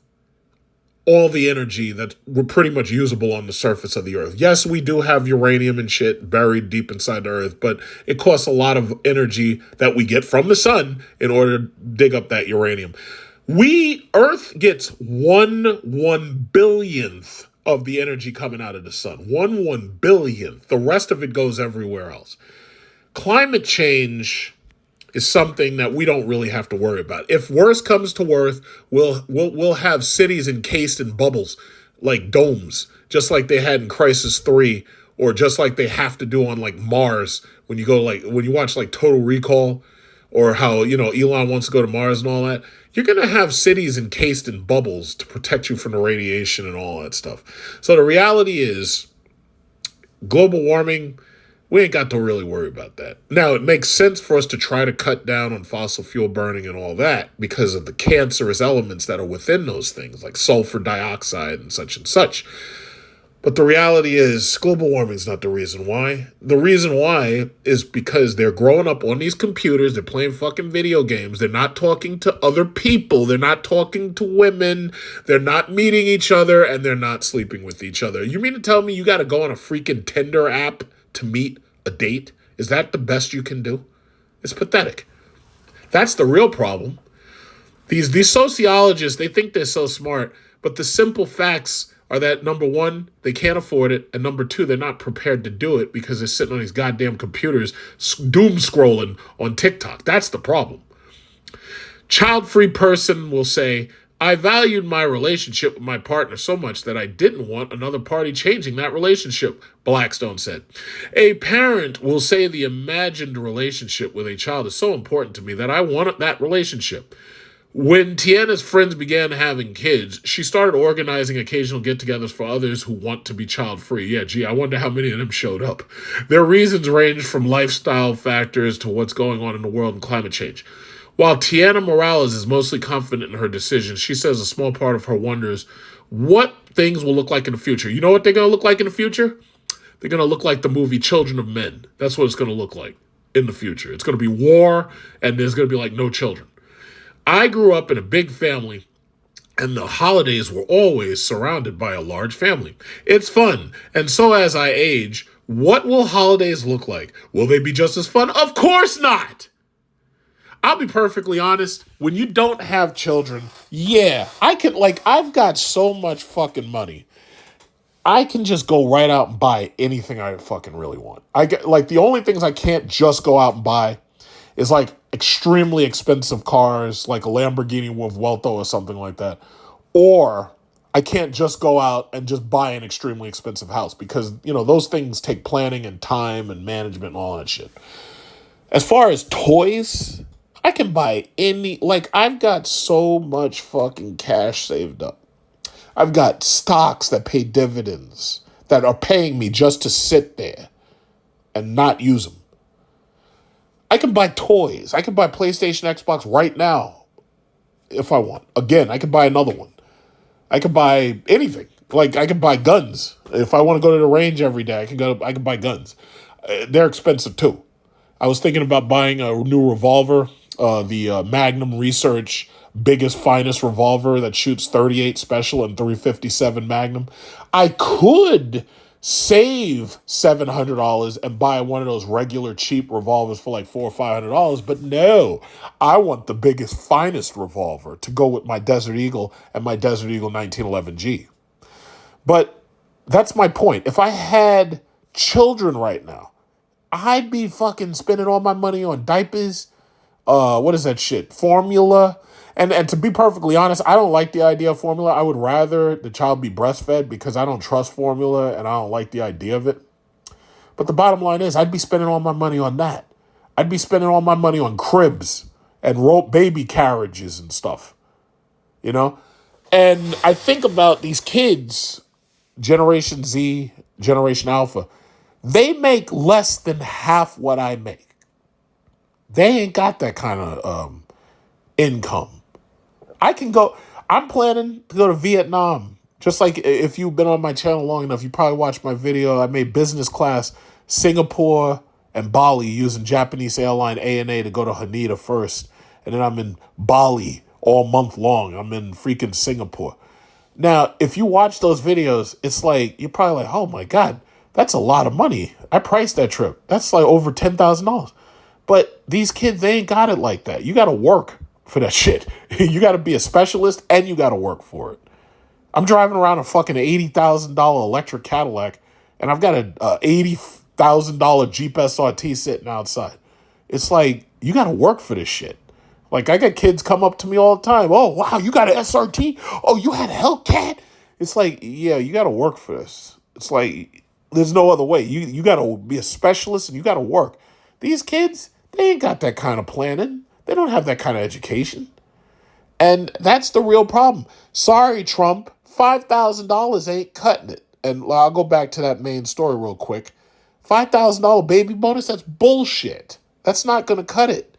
all the energy that we're pretty much usable on the surface of the earth. Yes, we do have uranium and shit buried deep inside the earth, but it costs a lot of energy that we get from the sun in order to dig up that uranium. Earth gets 1/1 billionth of the energy coming out of the sun. 1/1 billionth. The rest of it goes everywhere else. Climate change is something that we don't really have to worry about. If worse comes to worse, we'll have cities encased in bubbles, like domes, just like they had in Crisis 3, or just like they have to do on like Mars when you watch like Total Recall, or how, Elon wants to go to Mars and all that. You're going to have cities encased in bubbles to protect you from the radiation and all that stuff. So the reality is, global warming, we ain't got to really worry about that. Now, it makes sense for us to try to cut down on fossil fuel burning and all that because of the cancerous elements that are within those things, like sulfur dioxide and such and such. But the reality is, global warming is not the reason why. The reason why is because they're growing up on these computers, they're playing fucking video games, they're not talking to other people, they're not talking to women, they're not meeting each other, and they're not sleeping with each other. You mean to tell me you got to go on a freaking Tinder app to meet a date? Is that the best you can do? It's pathetic. That's the real problem. These sociologists, they think they're so smart, but the simple facts are that, number one, they can't afford it, and number two, they're not prepared to do it because they're sitting on these goddamn computers doom scrolling on TikTok. That's the problem. Child-free person will say, I valued my relationship with my partner so much that I didn't want another party changing that relationship, Blackstone said. A parent will say the imagined relationship with a child is so important to me that I wanted that relationship. When Tiana's friends began having kids, she started organizing occasional get-togethers for others who want to be child-free. Yeah, gee, I wonder how many of them showed up. Their reasons ranged from lifestyle factors to what's going on in the world and climate change. While Tiana Morales is mostly confident in her decision, she says a small part of her wonders what things will look like in the future. You know what they're going to look like in the future? They're going to look like the movie Children of Men. That's what it's going to look like in the future. It's going to be war, and there's going to be like no children. I grew up in a big family, and the holidays were always surrounded by a large family. It's fun. And so as I age, what will holidays look like? Will they be just as fun? Of course not. I'll be perfectly honest. When you don't have children, yeah, I've got so much fucking money. I can just go right out and buy anything I fucking really want. The only things I can't just go out and buy is like extremely expensive cars, like a Lamborghini with Vuelto or something like that. Or I can't just go out and just buy an extremely expensive house because, those things take planning and time and management and all that shit. As far as toys, I can buy I've got so much fucking cash saved up. I've got stocks that pay dividends that are paying me just to sit there and not use them. I can buy toys. I can buy PlayStation, Xbox right now if I want. Again, I can buy another one. I can buy anything. I can buy guns. If I want to go to the range every day, I can buy guns. They're expensive too. I was thinking about buying a new revolver, the Magnum Research biggest, finest revolver that shoots .38 Special and .357 Magnum. I could save $700 and buy one of those regular cheap revolvers for like $400 or $500, but no, I want the biggest, finest revolver to go with my Desert Eagle and my Desert Eagle 1911G. But that's my point. If I had children right now, I'd be fucking spending all my money on diapers. What is that shit? Formula. And to be perfectly honest, I don't like the idea of formula. I would rather the child be breastfed because I don't trust formula and I don't like the idea of it. But the bottom line is I'd be spending all my money on that. I'd be spending all my money on cribs and baby carriages and stuff. And I think about these kids, Generation Z, Generation Alpha, they make less than half what I make. They ain't got that kind of income. I'm planning to go to Vietnam. Just like if you've been on my channel long enough, you probably watched my video. I made business class Singapore and Bali using Japanese airline ANA to go to Haneda first. And then I'm in Bali all month long. I'm in freaking Singapore. Now, if you watch those videos, it's like, you're probably like, oh my God, that's a lot of money. I priced that trip. That's like over $10,000. But these kids, they ain't got it like that. You got to work for that shit. You got to be a specialist and you got to work for it. I'm driving around a fucking $80,000 electric Cadillac and I've got a $80,000 Jeep SRT sitting outside. It's like, you got to work for this shit. Like, I got kids come up to me all the time. Oh, wow, you got an SRT? Oh, you had a Hellcat? It's like, yeah, you got to work for this. It's like, there's no other way. You got to be a specialist and you got to work. These kids, they ain't got that kind of planning. They don't have that kind of education. And that's the real problem. Sorry, Trump, $5,000 ain't cutting it. And I'll go back to that main story real quick. $5,000 baby bonus, that's bullshit. That's not going to cut it.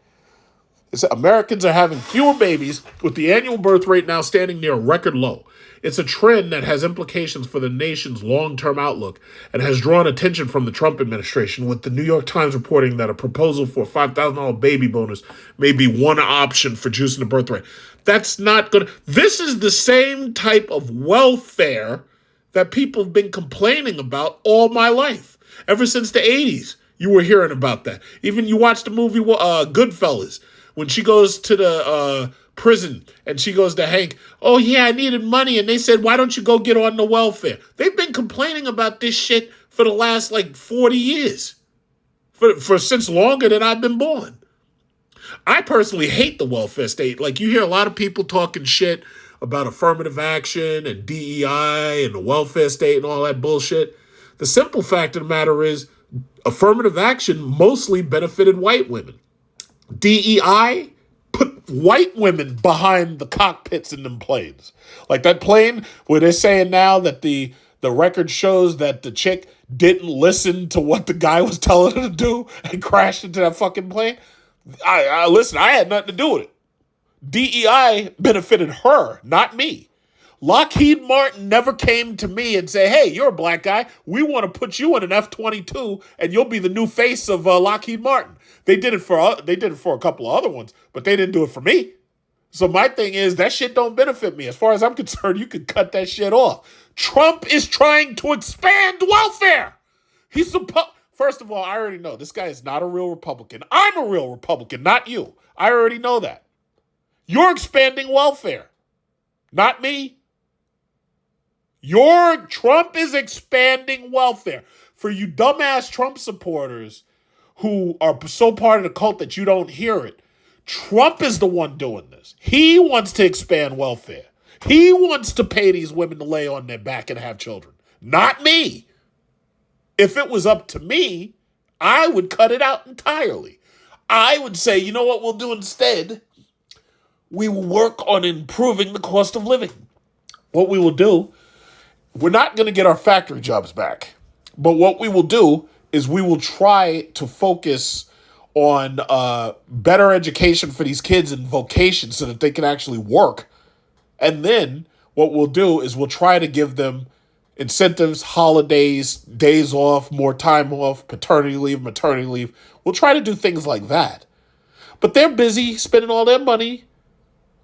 Americans are having fewer babies, with the annual birth rate now standing near a record low. It's a trend that has implications for the nation's long-term outlook and has drawn attention from the Trump administration, with the New York Times reporting that a proposal for a $5,000 baby bonus may be one option for juicing the birth rate. That's not going to... This is the same type of welfare that people have been complaining about all my life. Ever since the 80s, you were hearing about that. Even you watched the movie Goodfellas, when she goes to the prison and she goes to Hank, oh yeah, I needed money. And they said, why don't you go get on the welfare? They've been complaining about this shit for the last 40 years. For since longer than I've been born. I personally hate the welfare state. You hear a lot of people talking shit about affirmative action and DEI and the welfare state and all that bullshit. The simple fact of the matter is affirmative action mostly benefited white women. DEI put white women behind the cockpits in them planes. Like that plane where they're saying now that the record shows that the chick didn't listen to what the guy was telling her to do and crashed into that fucking plane. Listen, I had nothing to do with it. DEI benefited her, not me. Lockheed Martin never came to me and said, hey, you're a black guy. We want to put you in an F-22 and you'll be the new face of Lockheed Martin. They did it for a couple of other ones, but they didn't do it for me. So my thing is that shit don't benefit me. As far as I'm concerned, you can cut that shit off. Trump is trying to expand welfare. First of all, I already know this guy is not a real Republican. I'm a real Republican, not you. I already know that. You're expanding welfare, not me. Trump is expanding welfare. For you dumbass Trump supporters who are so part of the cult that you don't hear it, Trump is the one doing this. He wants to expand welfare. He wants to pay these women to lay on their back and have children, not me. If it was up to me, I would cut it out entirely. I would say, you know what we'll do instead? We will work on improving the cost of living. What we will do, we're not going to get our factory jobs back. But what we will do is we will try to focus on better education for these kids and vocation so that they can actually work. And then what we'll do is we'll try to give them incentives, holidays, days off, more time off, paternity leave, maternity leave. We'll try to do things like that. But they're busy spending all their money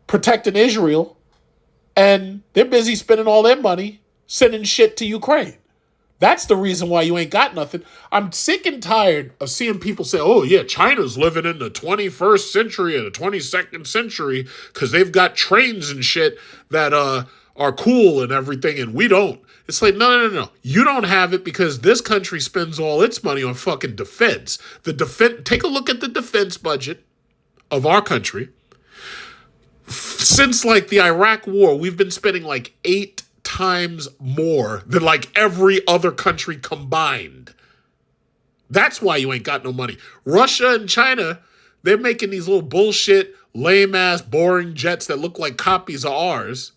protecting Israel, and they're busy spending all their money sending shit to Ukraine. That's the reason why you ain't got nothing. I'm sick and tired of seeing people say, oh, yeah, China's living in the 21st century or the 22nd century because they've got trains and shit that are cool and everything, and we don't. It's like, no. You don't have it because this country spends all its money on fucking defense. Take a look at the defense budget of our country. Since like the Iraq war, we've been spending like 8 times more than like every other country combined. That's why you ain't got no money. Russia and China, they're making these little bullshit, lame-ass, boring jets that look like copies of ours.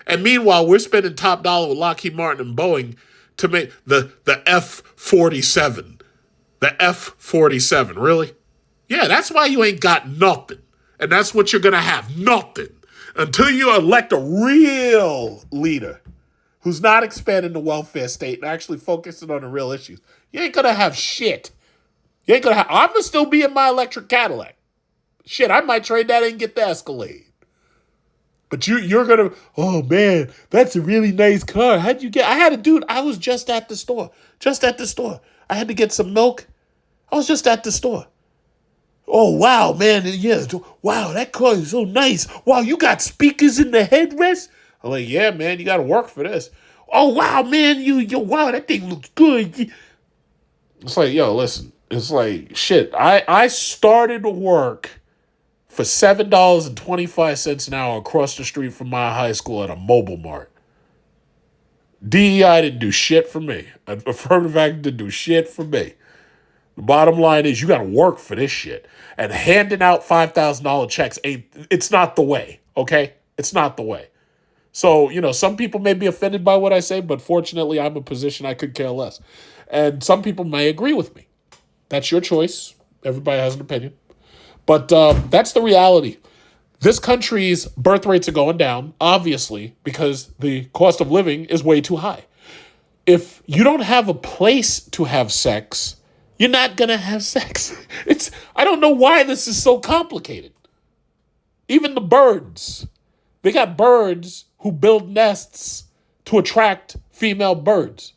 And meanwhile, we're spending top dollar with Lockheed Martin and Boeing to make the F-47. The F-47, really? Yeah, that's why you ain't got nothing. And that's what you're going to have, nothing. Until you elect a real leader who's not expanding the welfare state and actually focusing on the real issues, you ain't going to have shit. I'm going to still be in my electric Cadillac. Shit, I might trade that and get the Escalade. But you're going to, oh man, that's a really nice car. How'd you get, I had a dude, I was just at the store. I had to get some milk. I was just at the store. Oh, wow, man. Yeah. Wow, that car is so nice. Wow, you got speakers in the headrest? I'm like, yeah, man, you got to work for this. Oh, wow, man. Wow, that thing looks good. It's like, yo, listen. It's like, shit. I started to work for $7.25 an hour across the street from my high school at a mobile mart. DEI didn't do shit for me. Affirmative action didn't do shit for me. The bottom line is you got to work for this shit. And handing out $5,000 checks it's not the way, okay? It's not the way. So, some people may be offended by what I say, but fortunately I'm in a position I could care less. And some people may agree with me. That's your choice. Everybody has an opinion. But that's the reality. This country's birth rates are going down, obviously, because the cost of living is way too high. If you don't have a place to have sex, you're not going to have sex. I don't know why this is so complicated. Even the birds. They got birds who build nests to attract female birds.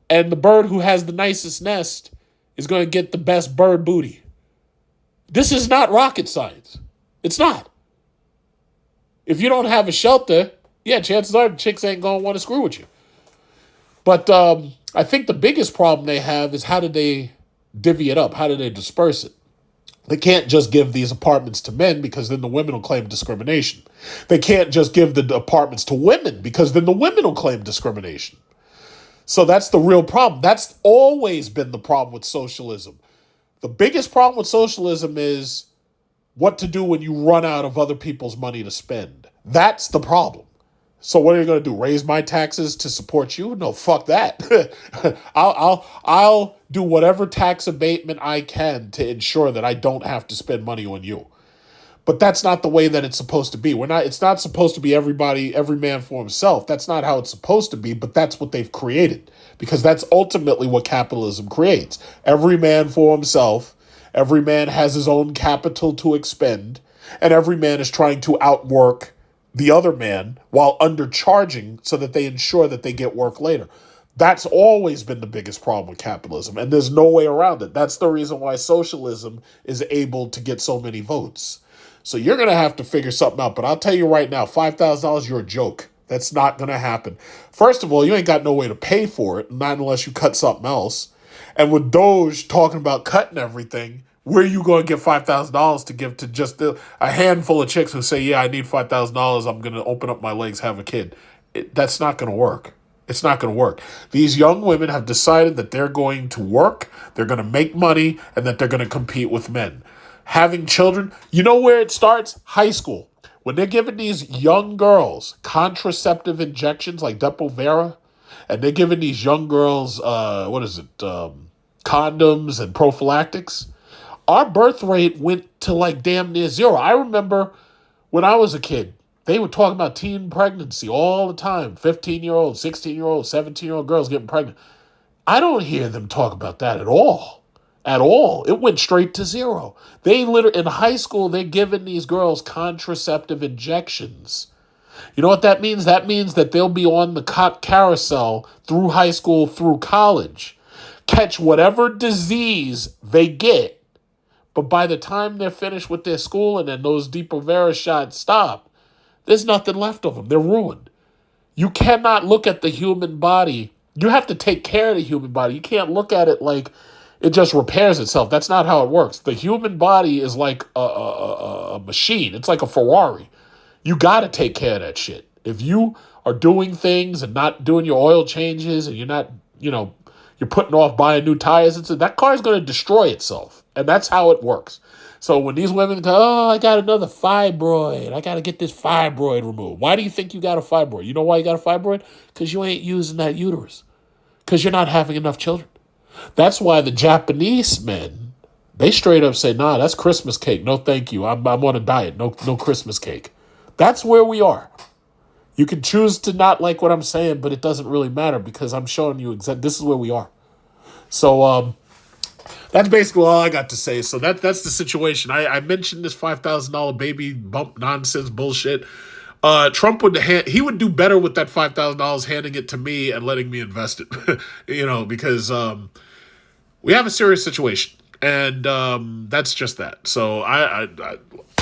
And the bird who has the nicest nest is going to get the best bird booty. This is not rocket science. It's not. If you don't have a shelter, yeah, chances are the chicks ain't going to want to screw with you. But I think the biggest problem they have is how do they divvy it up? How do they disperse it? They can't just give these apartments to men because then the women will claim discrimination. They can't just give the apartments to women because then the women will claim discrimination. So that's the real problem. That's always been the problem with socialism. The biggest problem with socialism is what to do when you run out of other people's money to spend. That's the problem. So what are you going to do? Raise my taxes to support you? No, fuck that. I'll do whatever tax abatement I can to ensure that I don't have to spend money on you. But that's not the way that it's supposed to be. It's not supposed to be every man for himself. That's not how it's supposed to be, but that's what they've created. Because that's ultimately what capitalism creates. Every man for himself. Every man has his own capital to expend. And every man is trying to outwork the other man while undercharging so that they ensure that they get work later. That's always been the biggest problem with capitalism, and there's no way around it. That's the reason why socialism is able to get so many votes. So you're going to have to figure something out. But I'll tell you right now, $5,000, you're a joke. That's not going to happen. First of all, you ain't got no way to pay for it, not unless you cut something else. And with Doge talking about cutting everything, where are you going to get $5,000 to give to just a handful of chicks who say, yeah, I need $5,000. I'm going to open up my legs, have a kid. That's not going to work. It's not going to work. These young women have decided that they're going to work, they're going to make money, and that they're going to compete with men. Having children, you know where it starts? High school. When they're giving these young girls contraceptive injections like Depo-Vera, and they're giving these young girls, condoms and prophylactics, our birth rate went to like damn near zero. I remember when I was a kid, they were talking about teen pregnancy all the time. 15-year-old, 16-year-old, 17-year-old girls getting pregnant. I don't hear them talk about that at all. At all. It went straight to zero. They literally, in high school, they're giving these girls contraceptive injections. You know what that means? That means that they'll be on the carousel through high school, through college, catch whatever disease they get. But by the time they're finished with their schooling and those Depo-Vera shots stop, there's nothing left of them. They're ruined. You cannot look at the human body. You have to take care of the human body. You can't look at it like it just repairs itself. That's not how it works. The human body is like a machine. It's like a Ferrari. You got to take care of that shit. If you are doing things and not doing your oil changes and you're not, you're putting off buying new tires, that car is going to destroy itself. And that's how it works. So when these women go, oh, I got another fibroid. I got to get this fibroid removed. Why do you think you got a fibroid? You know why you got a fibroid? Because you ain't using that uterus. Because you're not having enough children. That's why the Japanese men, they straight up say, nah, that's Christmas cake. No, thank you. I'm on a diet. No Christmas cake. That's where we are. You can choose to not like what I'm saying, but it doesn't really matter because I'm showing you this is where we are. So that's basically all I got to say. So that's the situation. I mentioned this $5,000 baby bump nonsense bullshit. Trump would do better with that $5,000 handing it to me and letting me invest it, because we have a serious situation, and that's just that. So I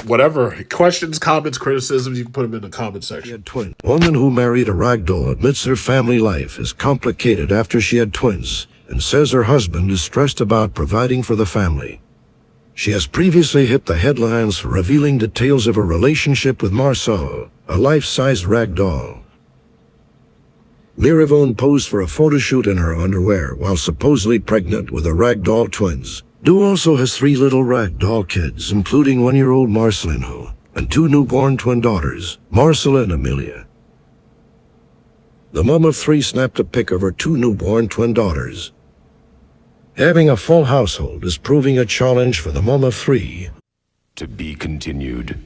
whatever questions, comments, criticisms, you can put them in the comment section. She had twins. Woman who married a ragdoll admits her family life is complicated after she had twins and says her husband is stressed about providing for the family. She has previously hit the headlines for revealing details of her relationship with Marceau, a life-size rag doll. Mirivone posed for a photo shoot in her underwear while supposedly pregnant with the ragdoll twins. Du also has 3 little ragdoll kids, including 1-year-old Marcelinho and 2 newborn twin daughters, Marcela and Amelia. The mom of 3 snapped a pic of her 2 newborn twin daughters. Having a full household is proving a challenge for the mom of 3. To be continued.